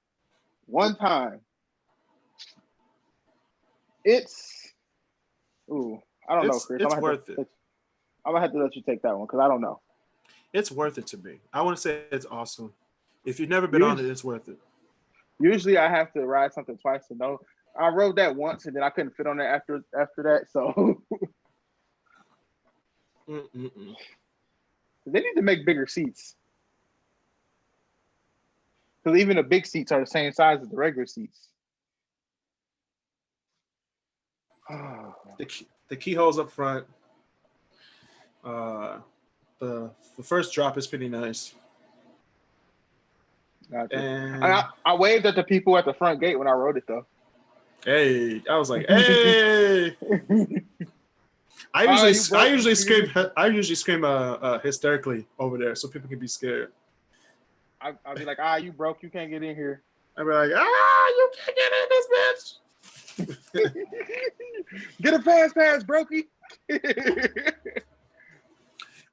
It's I don't know, Chris. It's worth it. I'm gonna have to let you take that one because I don't know. It's worth it to me. I want to say it's awesome. If you've never been on it, it's worth it. Usually I have to ride something twice to know. I rode that once and then I couldn't fit on it after that. So they need to make bigger seats. Because even the big seats are the same size as the regular seats. The keyholes up front. The first drop is pretty nice. Gotcha. And I waved at the people at the front gate when I rode it though. Hey, I was like, hey. I usually scream hysterically over there so people can be scared. I'll be like, you broke, you can't get in here. I'll be like, you can't get in this bitch. Get a pass, brokey.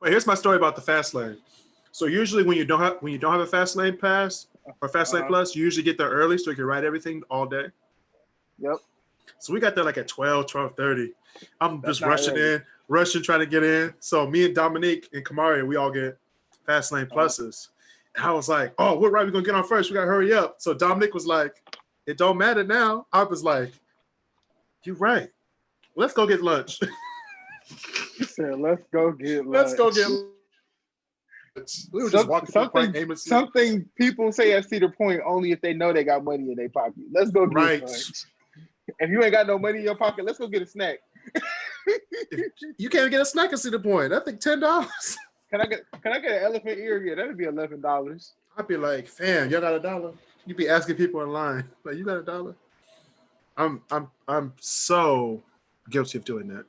Wait, here's my story about the fast lane. So usually when you don't have a fast lane pass or fast lane plus, you usually get there early so you can ride everything all day. Yep. So we got there like at 12:30. I'm just rushing, trying to get in. So me and Dominique and Kamari, we all get fast lane pluses. And I was like, oh, what ride we gonna get on first? We gotta hurry up. So Dominique was like, it don't matter now. I was like, you're right. Let's go get lunch. He said, let's go get lunch. Let's go get lunch. We were just walking aimlessly. Something people say at Cedar Point only if they know they got money in their pocket. Let's go get lunch. If you ain't got no money in your pocket, let's go get a snack. You can't get a snack at Cedar Point. I think $10. Can I get an elephant ear? Yeah, that'd be $11. I'd be like, fam, y'all got $1? You'd be asking people in line, like, you got $1? I'm so guilty of doing that.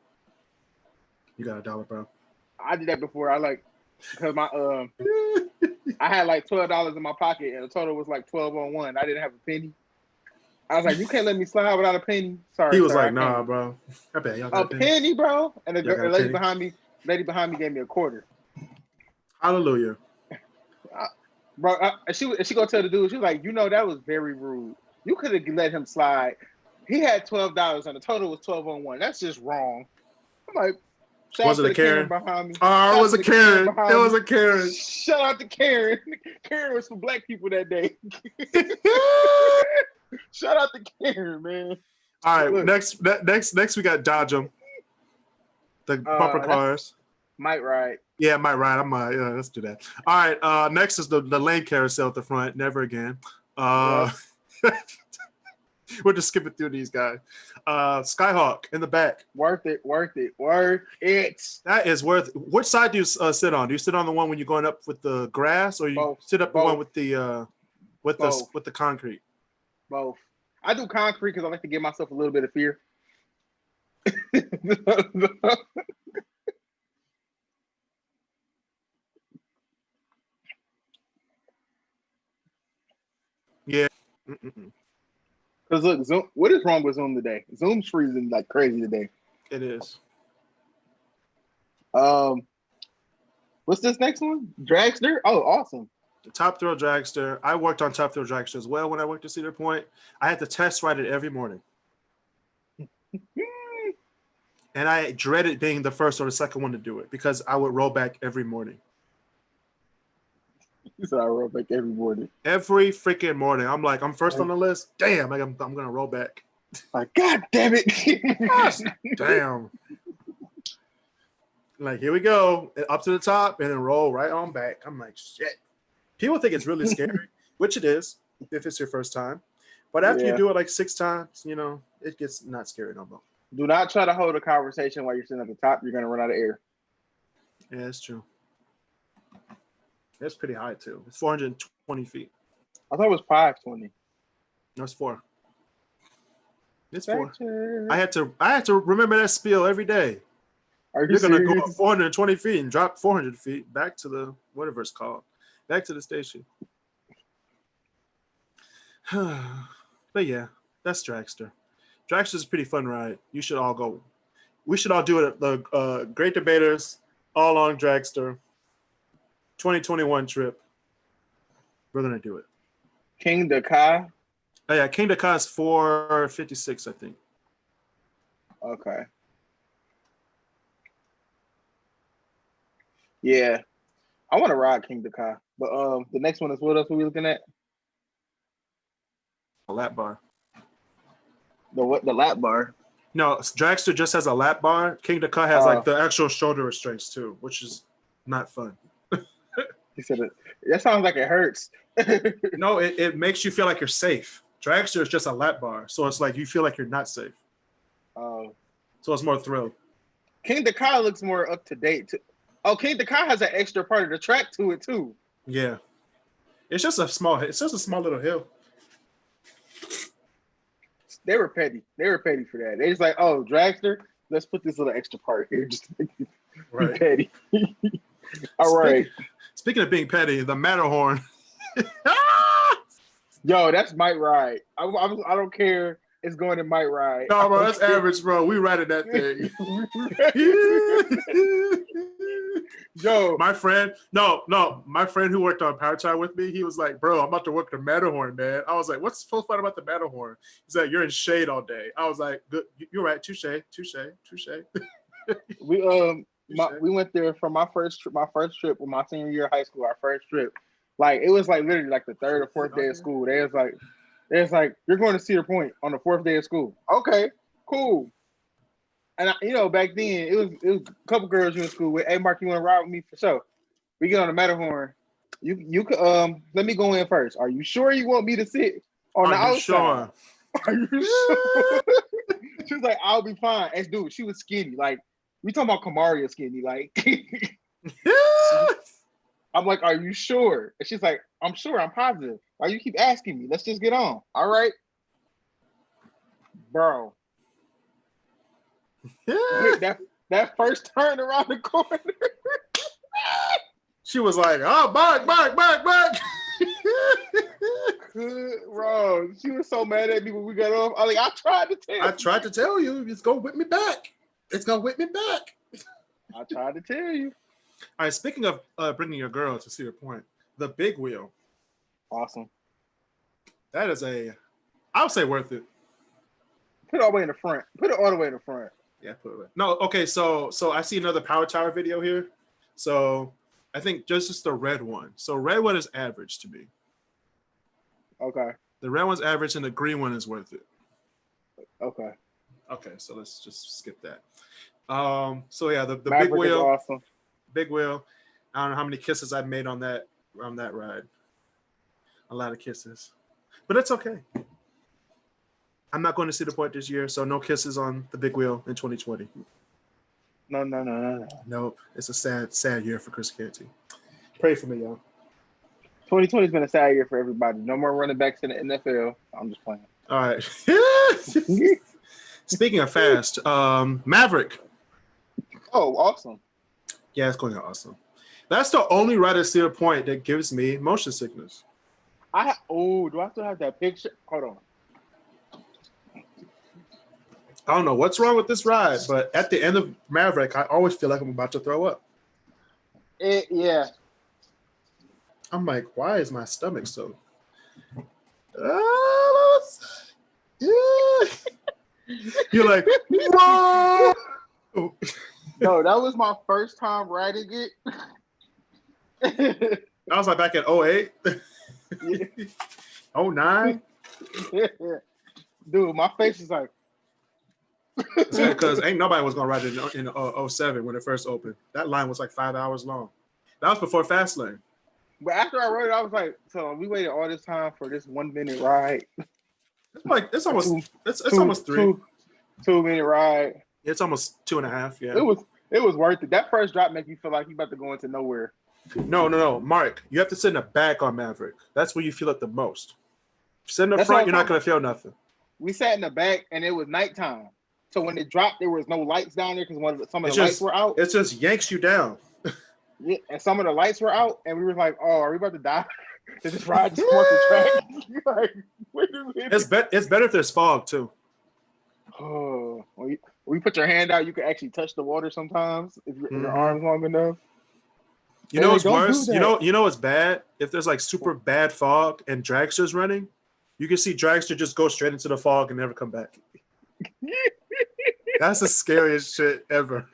You got $1, bro. I did that before. Because my I had like $12 in my pocket and the total was like 12 on one. I didn't have a penny. I was like, you can't let me slide without a penny. Sorry. He was like, nah, bro. I bet y'all got a penny, bro. And the lady behind me gave me a quarter. Hallelujah. Bro, she gonna tell the dude, she was like, that was very rude. You could have let him slide. He had $12 and the total was 12 on one. That's just wrong. I'm like, was it a Karen behind me? Oh, it was a Karen. It was a Karen. Shout out to Karen. Karen was for black people that day. Shout out to Karen, man. All right, look. Next we got Dodge 'em. The bumper cars. Might ride. Yeah, might ride. Yeah, let's do that. All right, next is the lane carousel at the front. Never again. We're just skipping through these guys. Skyhawk in the back. Worth it. That is worth it. Which side do you sit on? Do you sit on the one when you're going up with the grass, or you sit up the one with the concrete? Both. I do concrete because I like to give myself a little bit of fear. Yeah. Because look, Zoom. What is wrong with Zoom today? Zoom's freezing like crazy today. It is. What's this next one? Dragster? Oh, awesome. Top Thrill Dragster. I worked on Top Thrill Dragster as well when I worked at Cedar Point. I had to test ride it every morning. And I dreaded being the first or the second one to do it because I would roll back every morning. You said I roll back every morning. Every freaking morning. I'm like, I'm first on the list. Damn, I'm going to roll back. Like, God damn it. Gosh, damn. Like, here we go. Up to the top and then roll right on back. I'm like, shit. People think it's really scary, which it is if it's your first time. But after you do it like 6 times, it gets not scary no more. Do not try to hold a conversation while you're sitting at the top. You're going to run out of air. Yeah, that's true. It's pretty high, too. It's 420 feet. I thought it was 520. No, it's 4. It's 4. I had to remember that spiel every day. You're gonna go up 420 feet and drop 400 feet back to the whatever it's called, back to the station. But yeah, that's Dragster. Dragster's a pretty fun ride. You should all go. We should all do it at the Great Debaters all on Dragster 2021 trip. We're gonna do it. King Dakar. Oh yeah, King Dakar is 456, I think. Okay. Yeah, I want to ride King Dakar, but the next one is what else are we looking at? A lap bar. The what? The lap bar. No, Dragster just has a lap bar. King Dakar has like the actual shoulder restraints too, which is not fun. He said it. That sounds like it hurts. No, it makes you feel like you're safe. Dragster is just a lap bar, so it's like you feel like you're not safe. Oh. So it's more thrill. King Dakar looks more up to date too. Oh, King Dakar has an extra part of the track to it too. Yeah, it's just a small little hill. They were petty. They were petty for that. They just like, oh, Dragster, let's put this little extra part here just to make it be petty. All right. Speaking of being petty, the Matterhorn. Yo, that's Mike Ride. I don't care. It's going to Mike Ride. No, bro, that's average, bro. We riding that thing. Yo, my friend who worked on Power Tower with me, he was like, bro, I'm about to work the Matterhorn, man. I was like, what's so fun about the Matterhorn? He's like, you're in shade all day. I was like, good, you're right, touche. We went there for my first trip with my senior year of high school, our first trip. Like it was like literally like the 3rd or 4th day of school. They was like, you're going to Cedar Point on the 4th day of school. Okay, cool. And back then it was a couple girls you in school with. Hey, Mark, you want to ride with me for sure? We get on the Matterhorn. You could let me go in first. Are you sure you want me to sit on the outside? Sure? Are you sure? She was like, I'll be fine. And dude, she was skinny. Like we talking about Kamaria skinny. Like I'm like, are you sure? And she's like, I'm sure. I'm positive. Why you keep asking me? Let's just get on. All right, bro. that first turn around the corner. She was like, oh, back. Bro, she was so mad at me when we got off. I was like, I tried to tell you. It's going to whip me back. I tried to tell you. All right, speaking of bringing your girl to Cedar Point, the big wheel. Awesome. That is I would say worth it. Put it all the way in the front. Yeah, put it away. No, okay, so I see another Power Tower video here. So I think just the red one. So red one is average to me. Okay. The red one's average and the green one is worth it. Okay. Okay, so let's just skip that. So yeah, the big wheel. Awesome. Big wheel. I don't know how many kisses I've made on that ride. A lot of kisses. But it's okay. I'm not going to Cedar Point this year, so no kisses on the big wheel in 2020. No. Nope. It's a sad year for Chris Canty. Pray for me, y'all. 2020 has been a sad year for everybody. No more running backs in the NFL. I'm just playing. All right. Speaking of fast, Maverick. Oh, awesome. Yeah, it's going awesome. That's the only ride at Cedar Point that gives me motion sickness. Do I still have that picture? Hold on. I don't know what's wrong with this ride, but at the end of Maverick, I always feel like I'm about to throw up. Yeah. I'm like, why is my stomach so? You're like, whoa! No, that was my first time riding it. That was like back in 08. Yeah. 09. Yeah. Dude, my face is like. Because ain't nobody was gonna ride it in 07 when it first opened. That line was like 5 hours long. That was before Fastlane. But after I rode it, I was like, so we waited all this time for this 1 minute ride. It's almost 3. 2 minute ride. It's almost 2.5. Yeah. It was worth it. That first drop make you feel like you about to go into nowhere. No. Mark, you have to sit in the back on Maverick. That's where you feel it the most. If you sit in the front, you're not going to feel nothing. We sat in the back, and it was nighttime. So when it dropped, there was no lights down there because some of the lights were out. It just yanks you down. Yeah, and some of the lights were out, and we were like, "Oh, are we about to die? Did this ride just want the track?" Like, wait a minute. It's better if there's fog too. Oh, when you put your hand out, you can actually touch the water sometimes if your arm's long enough. You know what's worse? You know what's bad? If there's like super bad fog and dragsters running, you can see dragster just go straight into the fog and never come back. That's the scariest shit ever.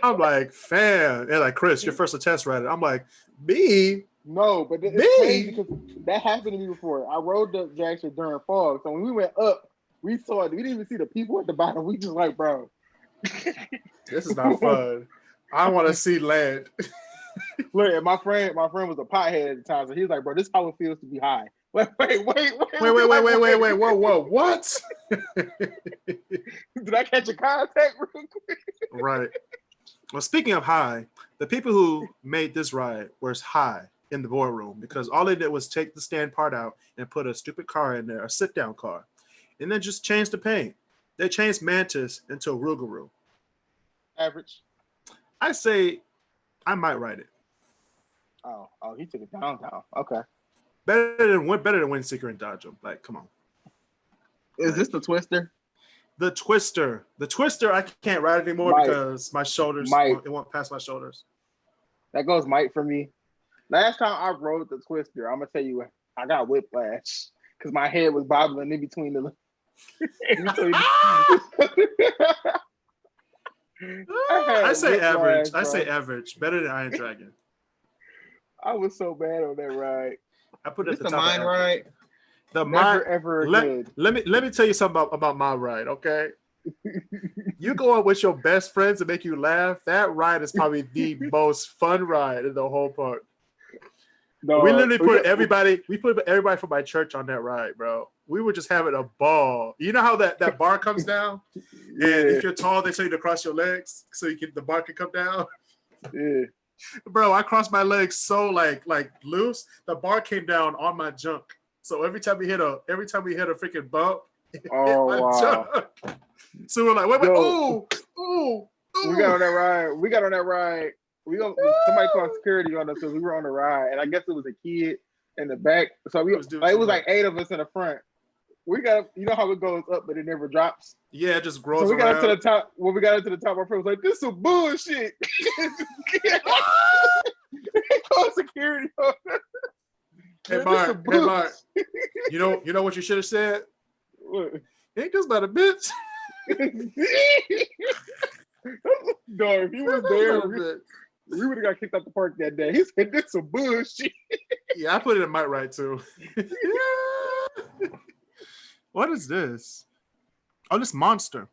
I'm like, fam. They're like, Chris, your first test ride. I'm like, me? No, but it's crazy because that happened to me before. I rode the dragster during fog. So when we went up, we didn't even see the people at the bottom. We just like, bro. This is not fun. I want to see land. Look, my friend was a pothead at the time, so he was like, "Bro, this is how it feels to be high." Wait! Whoa! What? Did I catch a contact real quick? Right. Well, speaking of high, the people who made this ride were high in the boardroom because all they did was take the stand part out and put a stupid car in there, a sit-down car, and then just change the paint. They changed Mantis into a Rougarou. Average. I say I might ride it. Oh, he took it down. Okay. Better than Windseeker and Dodge 'em. Like, come on. Is this the Twister? The Twister. The Twister, I can't ride it anymore because my shoulders, it won't pass my shoulders. That goes Mike for me. Last time I rode the Twister, I'm going to tell you, I got whiplash because my head was bobbling in between the... I say average. Bro. I say average. Better than Iron Dragon. I was so bad on that ride. I put it at the top. Mine ride. The Never ever good. Let me tell you something about my ride, okay? You go out with your best friends and make you laugh. That ride is probably the most fun ride in the whole park. No, we literally put everybody from my church on that ride, bro. We were just having a ball. You know how that bar comes down? Yeah. And if you're tall, they tell you to cross your legs so the bar can come down. Yeah. Bro, I crossed my legs so like loose, the bar came down on my junk. So every time we hit a freaking bump, wow. Junk. So we're like, wait, ooh. We got on that ride. Somebody called security on us because we were on the ride, and I guess it was a kid in the back. So it was like 8 of us in the front. We got, you know how it goes up, but it never drops. Yeah, it just grows. So we got around. up to the top. When we got up to the top, our friend was like, "This is some bullshit." Called security on us. Hey Mark. You know what you should have said? What? Ain't this about a bitch? No, if he was there, we would have got kicked out the park that day. He said, "This some bullshit." Yeah, I put it in my ride too. What is this? Oh, this Monster.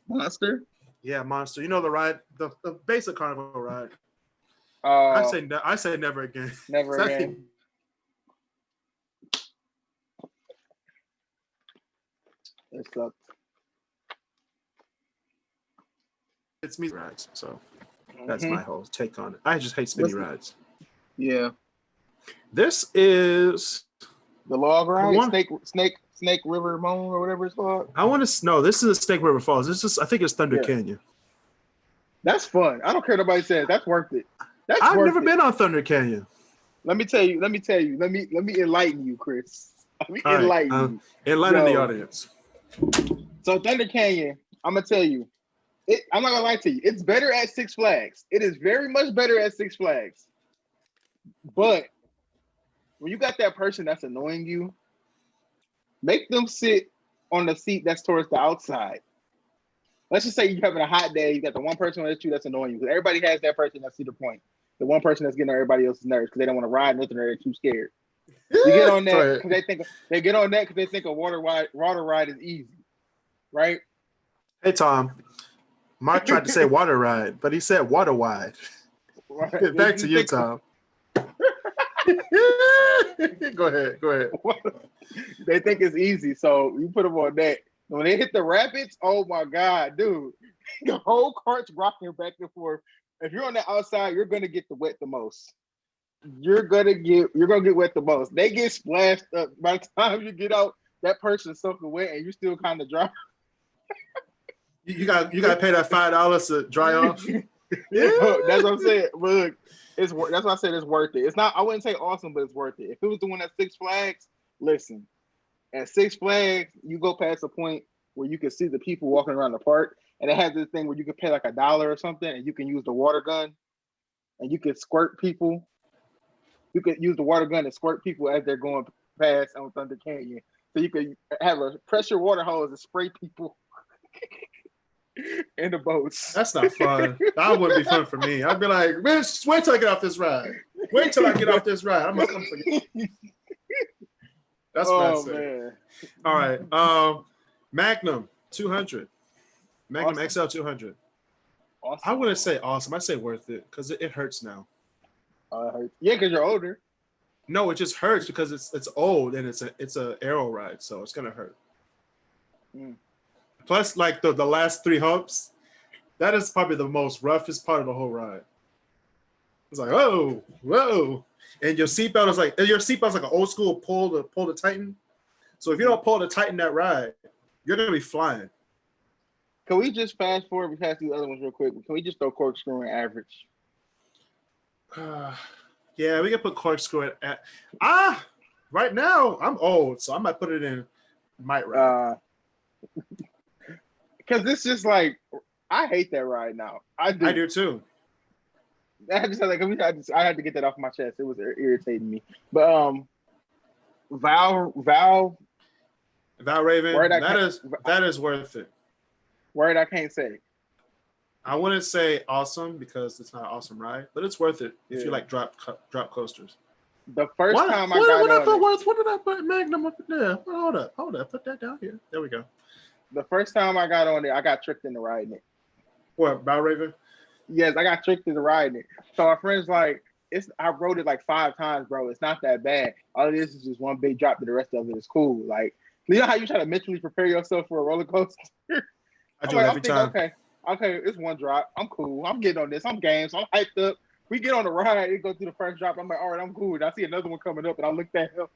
Monster? Yeah, Monster. You know the ride, the basic carnival ride. I say never again. Never again. It sucked. It's me rides, so that's my whole take on it. I just hate spinny rides. Yeah. This is the log ride, Snake River Moan or whatever it's called. I want to know. This is Snake River Falls. I think it's Thunder Canyon. That's fun. I don't care what nobody says. That's worth it. I've never been on Thunder Canyon. Let me tell you. Let me enlighten you, Chris. Let me enlighten you. Enlighten the audience. So Thunder Canyon, I'm gonna tell you. I'm not gonna lie to you. It's better at Six Flags. It is very much better at Six Flags. But when you got that person that's annoying you, make them sit on the seat that's towards the outside. Let's just say you're having a hot day. You got the one person with you that's annoying you. Because everybody has that person that's Cedar Point. The one person that's getting on everybody else's nerves because they don't want to ride nothing or they're too scared. You get on that because they think a water ride is easy, right? Hey Tom, Mark tried to say water ride, but he said water wide. Right. Back to you, Tom. Go ahead. They think it's easy, so you put them on that. When they hit the rapids, oh my God, dude, the whole cart's rocking back and forth. If you're on the outside, you're gonna get the wet the most. You're gonna get wet the most. They get splashed up by the time you get out. That person's soaking wet, and you still kind of dry. You got to pay that $5 to dry off. Yeah, that's what I'm saying. Look, that's why I said it's worth it. It's not. I wouldn't say awesome, but it's worth it. If it was the one at Six Flags, listen. At Six Flags, you go past a point where you can see the people walking around the park, and it has this thing where you can pay like $1 or something, and you can use the water gun, and you can squirt people. You could use the water gun and squirt people as they're going past on Thunder Canyon. So you could have a pressure water hose and spray people in the boats. That's not fun. That wouldn't be fun for me. I'd be like, man, wait till I get off this ride. Wait till I get off this ride. I'm gonna come for you. That's what I say. Man. All right. Magnum 200. Magnum awesome. XL 200. Awesome. I wouldn't say awesome. I say worth it because it hurts now. Yeah, because you're older. No, it just hurts because it's old and it's a aero ride, so it's gonna hurt. Plus, like the last 3 humps, that is probably the most roughest part of the whole ride. It's like whoa, and your seatbelt is like an old school pull to tighten. So if you don't pull to tighten that ride, you're gonna be flying. Can we just fast forward past these other ones real quick? Can we just throw corkscrew in average? Yeah, we can put corkscrew at right now I'm old, so I might put it in might ride. Because it's just like I hate that ride now. I do too. I had to get that off my chest. It was irritating me. But Val Raven, that is worth it. Word I can't say. I wouldn't say awesome because it's not an awesome ride, but it's worth it if you like drop coasters. The first time I got on it, what did I put Magnum up in there? Hold up. Put that down here. There we go. The first time I got on it, I got tricked into riding it. What, Val Raven? Yes, I got tricked into riding it. So my friend's like, I rode it like 5 times, bro. It's not that bad. All it is just one big drop, but the rest of it is cool. Like, you know how you try to mentally prepare yourself for a roller coaster? I do it every time. Okay, it's one drop. I'm cool. I'm getting on this. I'm game. So I'm hyped up. We get on the ride. It goes through the first drop. I'm like, all right, I'm cool. And I see another one coming up, and I looked at him.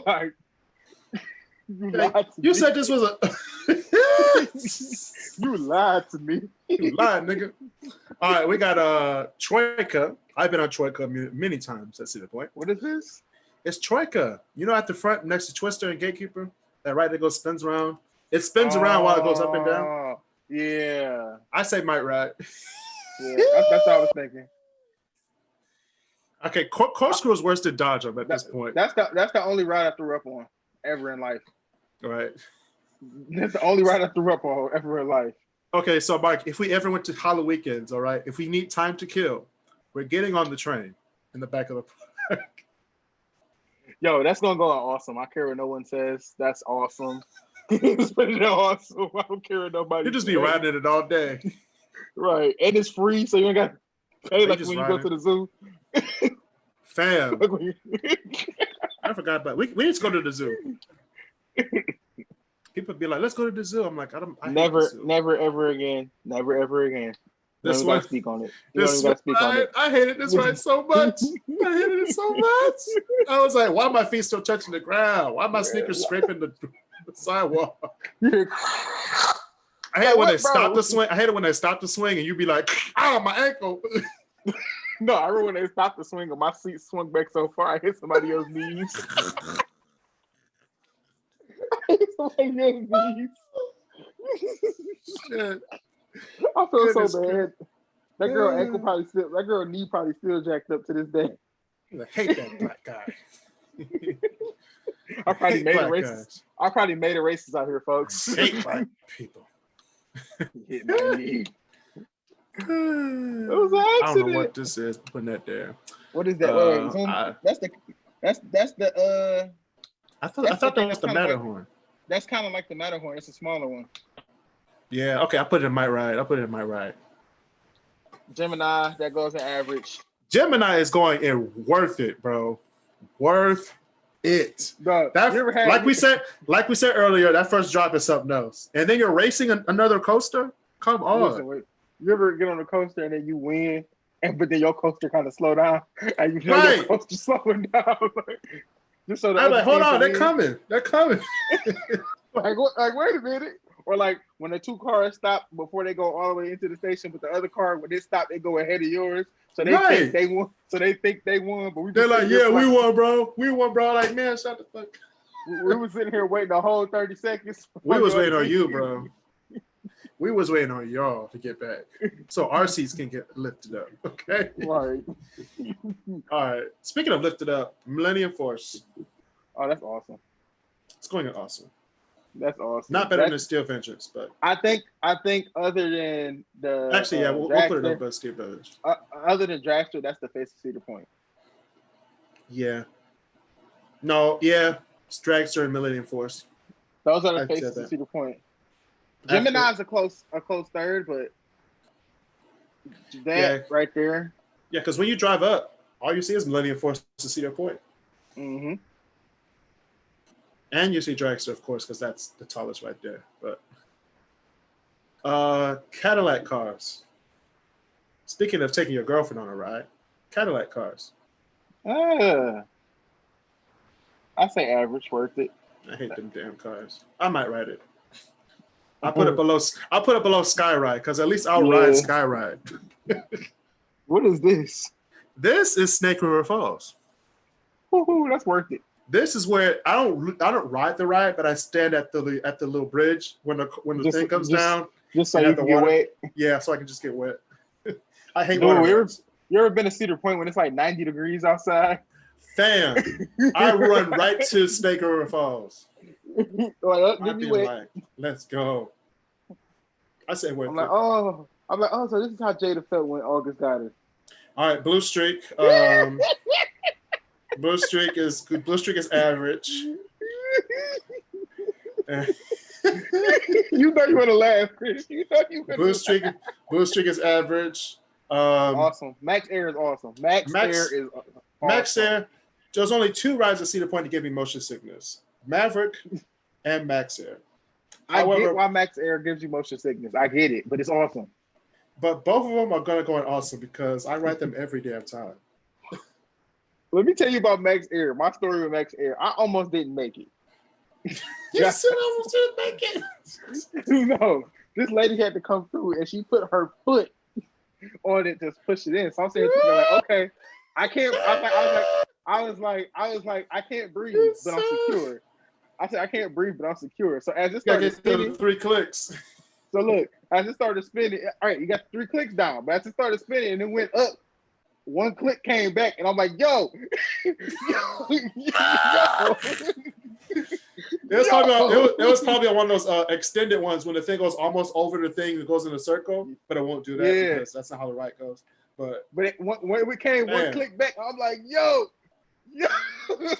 Like, you said this was you lied to me. You lied, nigga. All right, we got Troika. I've been on Troika many times at Cedar Point. What is this? It's Troika. You know, at the front next to Twister and Gatekeeper, that right that goes spins around. It spins around while it goes up and down. Yeah. I say might ride. Yeah, that's what I was thinking. Okay, corkscrew is worse than Dodge at this point. That's the only ride I threw up on ever in life. All right. That's the only ride I threw up on ever in life. Okay, so Mike, if we ever went to Halloween weekends, all right, if we need time to kill, we're getting on the train in the back of the park. Yo, that's gonna go on awesome. I care what no one says. That's awesome. It's pretty awesome. I don't care what nobody. You just be riding it all day. Right. And it's free, so you ain't got to pay like when you go to the zoo. Fam. I forgot about we need to go to the zoo. People be like, let's go to the zoo. I'm like, I never ever again. Never ever again. This one, speak on it. I hated this ride so much. I hated it so much. I was like, why are my feet still touching the ground? Why are my sneakers scraping the sidewalk? I hate when they stop the swing. I hate it when they stop the swing and you be like, "Oh, my ankle." No, I remember when they stopped the swing and my seat swung back so far I hit somebody else's knees. I hit somebody else's knees. Shit. I feel so bad. That girl knee probably still jacked up to this day. I hate that black guy. I probably made a racist out here, folks. I hate black people. Hit my knee. It was an accident. I don't know what this is. Putting that there. What is that? That's the. I thought that was the Matterhorn. That's kind of like the Matterhorn. It's a smaller one. Yeah. Okay. I put it in my ride. Gemini. That goes in average. Gemini is going in worth it, bro. Worth it. Like we said earlier, that first drop is something else. And then you're racing another coaster? Come on. You ever get on a coaster and then you win, but then your coaster kind of slow down, and you know your Right. coaster slowing down. Just so I'm like, hold on, they're win. coming. They're coming. Like, what, like, wait a minute. Or like when the two cars stop before they go all the way into the station, but the other car, when they stop, they go ahead of yours. So they think they won. So they think they won, but they're like, yeah, we won, bro. We won, bro. Like, man, shut the fuck. We was sitting here waiting the whole 30 seconds. We was waiting on you, bro. We was waiting on y'all to get back, so our seats can get lifted up. Okay. Right. All right. Speaking of lifted up, Millennium Force. Oh, that's awesome. It's going awesome. That's awesome. Not better than Steel Vengeance, but I think other than the we'll put it up as Steel Vengeance. Other than Dragster, that's the face of Cedar Point. Yeah. No. Yeah. It's Dragster and Millennium Force. Those are the faces of Cedar Point. Gemini's a close third, but right there. Yeah, because when you drive up, all you see is Millennium Force to Cedar Point. Mm-hmm. And you see Dragster, of course, because that's the tallest right there. But Cadillac cars. Speaking of taking your girlfriend on a ride, Cadillac cars. I say average, worth it. I hate them damn cars. I might ride it. I'll put it below Skyride because at least I'll ride Skyride. What is this? This is Snake River Falls. Woohoo, that's worth it. This is where I don't ride the ride, but I stand at the little bridge when the thing comes down. Just so you can get wet. Yeah, so I can just get wet. I hate water. You ever been to Cedar Point when it's like 90 degrees outside? Fam, I run right to Snake River Falls. Let's go. I say wait. I'm like, so this is how Jada felt when August got her. All right, Blue Streak. Blue Streak is average. You thought you were gonna laugh, Chris. You thought you were Blue Streak is average. Awesome. Max Air is awesome. Max Air is awesome. Max Air. There's only two rides at Cedar Point to give me motion sickness: Maverick and Max Air. I get why Max Air gives you motion sickness. I get it, but it's awesome. But both of them are gonna go in awesome because I ride them every damn time. Let me tell you about Max Air. My story with Max Air. I almost didn't make it. You said I almost didn't make it. No, this lady had to come through and she put her foot on it to push it in. So I'm saying, like, okay, I can't. I was like, I can't breathe, but I'm secure. I said, I can't breathe, but I'm secure. So as it started spinning, 3 clicks. So look, as it started spinning, all right, you got 3 clicks down, but as it started spinning and it went up, 1 click came back, and I'm like, yo. It was probably on one of those extended ones when the thing goes almost over the thing that goes in a circle, but it won't do that because that's not how the ride goes. But when it came 1 click back, I'm like, yo. I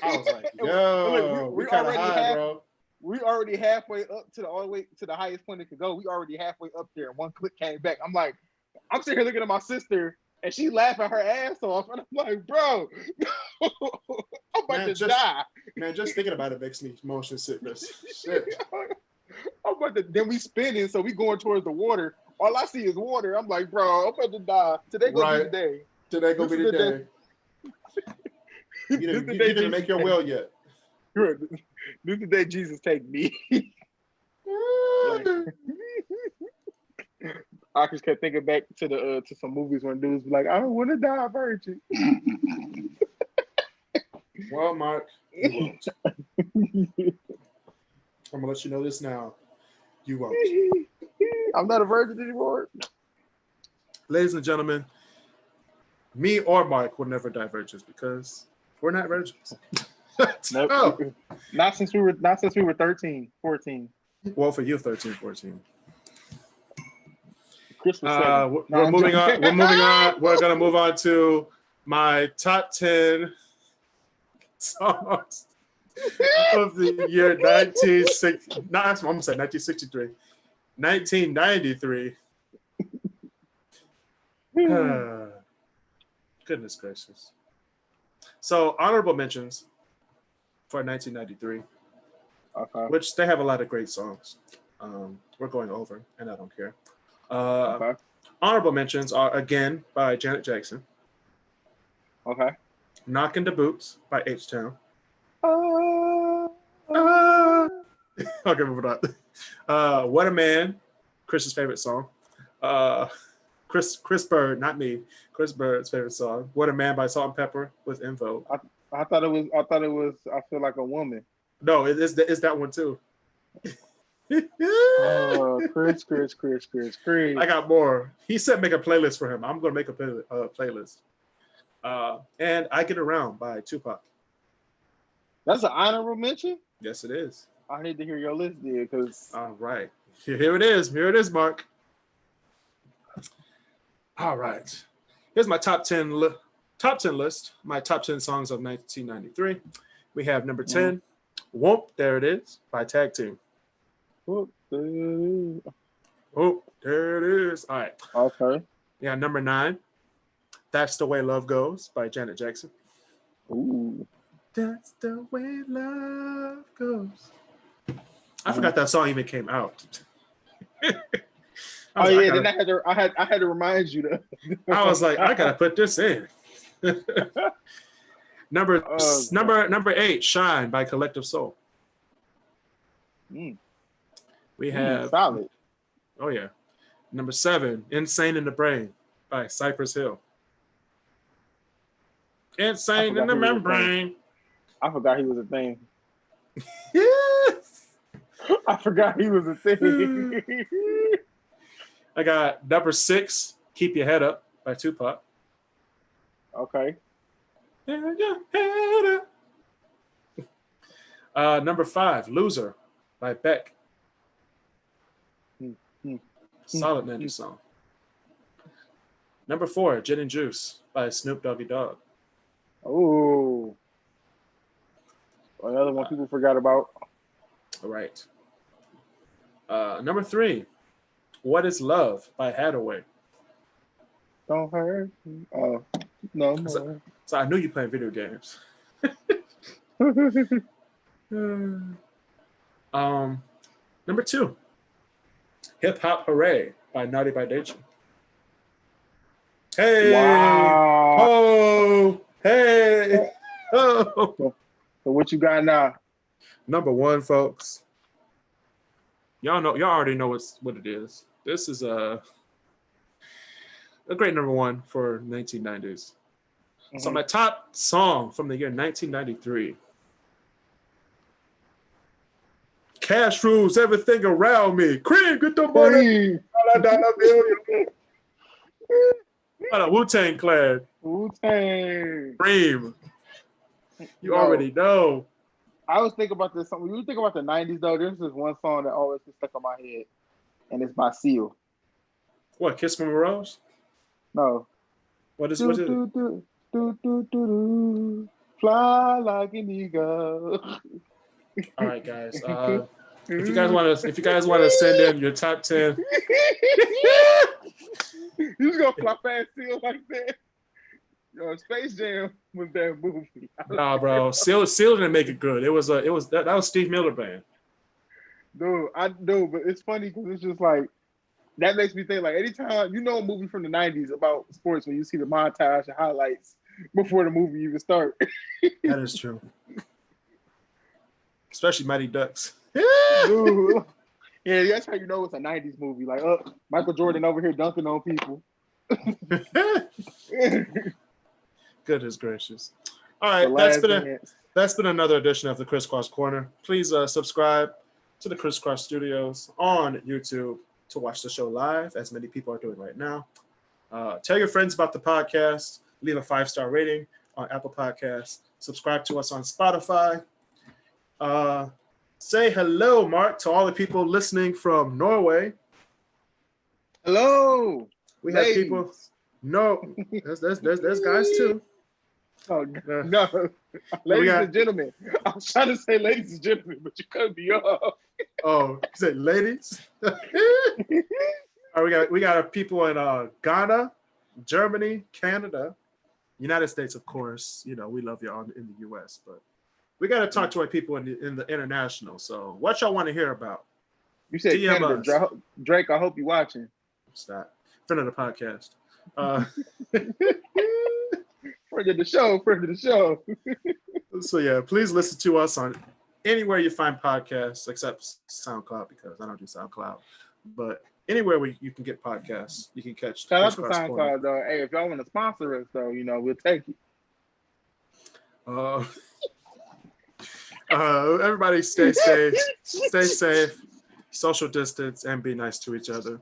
was like, yo, we kind of high, bro. We already halfway up all the way to the highest point it could go. We already halfway up there, and 1 click came back. I'm like, I'm sitting here looking at my sister, and she laughing her ass off, and I'm like, bro, I'm about to die. Man, just thinking about it makes me motion sickness. Shit. Then we spinning, so we going towards the water. All I see is water. I'm like, bro, I'm about to die. Today gonna be the day. Today gonna be the day. You didn't make your will yet. This is the day Jesus take me. I just kept thinking back to some movies when dudes be like, I don't want to die a virgin. Well, Mark, you won't. I'm gonna let you know this now. You won't. I'm not a virgin anymore. Ladies and gentlemen, me or Mark will never die virgins because we're not virgins. Nope. Oh. Not since we were 13, 14. Well, for you, 13, 14. We're moving on. We're gonna move on to my top 10 songs of the year 1963. 1993. Goodness gracious. So honorable mentions for 1993, which they have a lot of great songs. We're going over, and I don't care. Honorable mentions are Again by Janet Jackson. Okay. Knockin' the Boots by H-Town. Okay, moving on. What a Man, Chris's favorite song. Chris Bird, not me. Chris Bird's favorite song. What a Man by Salt and Pepper with Info. I thought it was. I Feel Like a Woman. No, it's that one too. Chris. I got more. He said make a playlist for him. I'm gonna make a playlist. And I Get Around by Tupac. That's an honorable mention? Yes, it is. I need to hear your list, dude, because... All right. Here it is. Here it is, Mark. All right. Here's my top 10 list. My top 10 songs of 1993. We have number 10, Whoop, There It Is by Tag Team. Whoop, there it is. Oh, there it is. All right. Okay. Yeah, number 9, That's the Way Love Goes by Janet Jackson. Ooh. That's the way love goes. I forgot that song even came out. Then I had to remind you to. I was like, I gotta put this in. Number 8, Shine by Collective Soul. We have solid. Oh yeah. Number 7, Insane in the Brain by Cypress Hill. Insane in the Membrane. I forgot he was a thing. Yes. I forgot he was a thing. I got number 6, Keep Your Head Up by Tupac. Okay. Head up. Number 5, Loser by Beck. Solid 90s song. Number 4, Gin and Juice by Snoop Doggy Dogg. Oh. Another one people forgot about. All right. Number 3, What Is Love by Hathaway. Don't hurt me. Oh, no more. So I knew you playing video games. Number 2, Hip Hop Hooray by Naughty by Nature. Hey! Wow. Oh! Hey! Oh! So what you got now? Number 1, folks. Y'all already know what it is. This is a great number 1 for 1990s. So my top song from the year 1993. Cash rules everything around me. Cream, get the money. Wu-Tang Clan. Wu-Tang. Cream. You already know. I was thinking about this. When you think about the 90s, though, there's this one song that always gets stuck in my head, and it's by Seal. What, Kiss from a Rose? No. What is it? Fly like an eagle. All right, guys. If you guys want to send in your top 10, you just gonna fly past Seal like that? Yo, Space Jam was that movie. Nah, bro. Seal didn't make it good. That was Steve Miller Band. Dude, I know, but it's funny because it's just like that makes me think like anytime a movie from the 90s about sports when you see the montage and highlights before the movie even start. That is true. Especially Mighty Ducks. Dude. Yeah, that's how you know it's a 90s movie. Like, Michael Jordan over here dunking on people. Goodness gracious. All right, that's been another edition of the Crisscross Corner. Please subscribe to the Crisscross Studios on YouTube to watch the show live, as many people are doing right now. Tell your friends about the podcast. Leave a 5-star rating on Apple Podcasts. Subscribe to us on Spotify. Say hello, Mark, to all the people listening from Norway. Hello. We have people. No, there's guys too. Oh, no. Ladies and gentlemen. I was trying to say ladies and gentlemen, but you cut me off. Oh, you said ladies? All right, we got people in Ghana, Germany, Canada, United States, of course. You know, we love y'all in the US, but we got to talk to our people in the international. So what y'all want to hear about? You said Canada. Drake, I hope you're watching. Stop. Friend of the podcast. Friend of the show. So yeah, please listen to us on anywhere you find podcasts, except SoundCloud, because I don't do SoundCloud. But anywhere where you can get podcasts, you can catch. Shout out to SoundCloud though. Hey, if y'all want to sponsor us though, we'll take it. Everybody stay safe, social distance, and be nice to each other.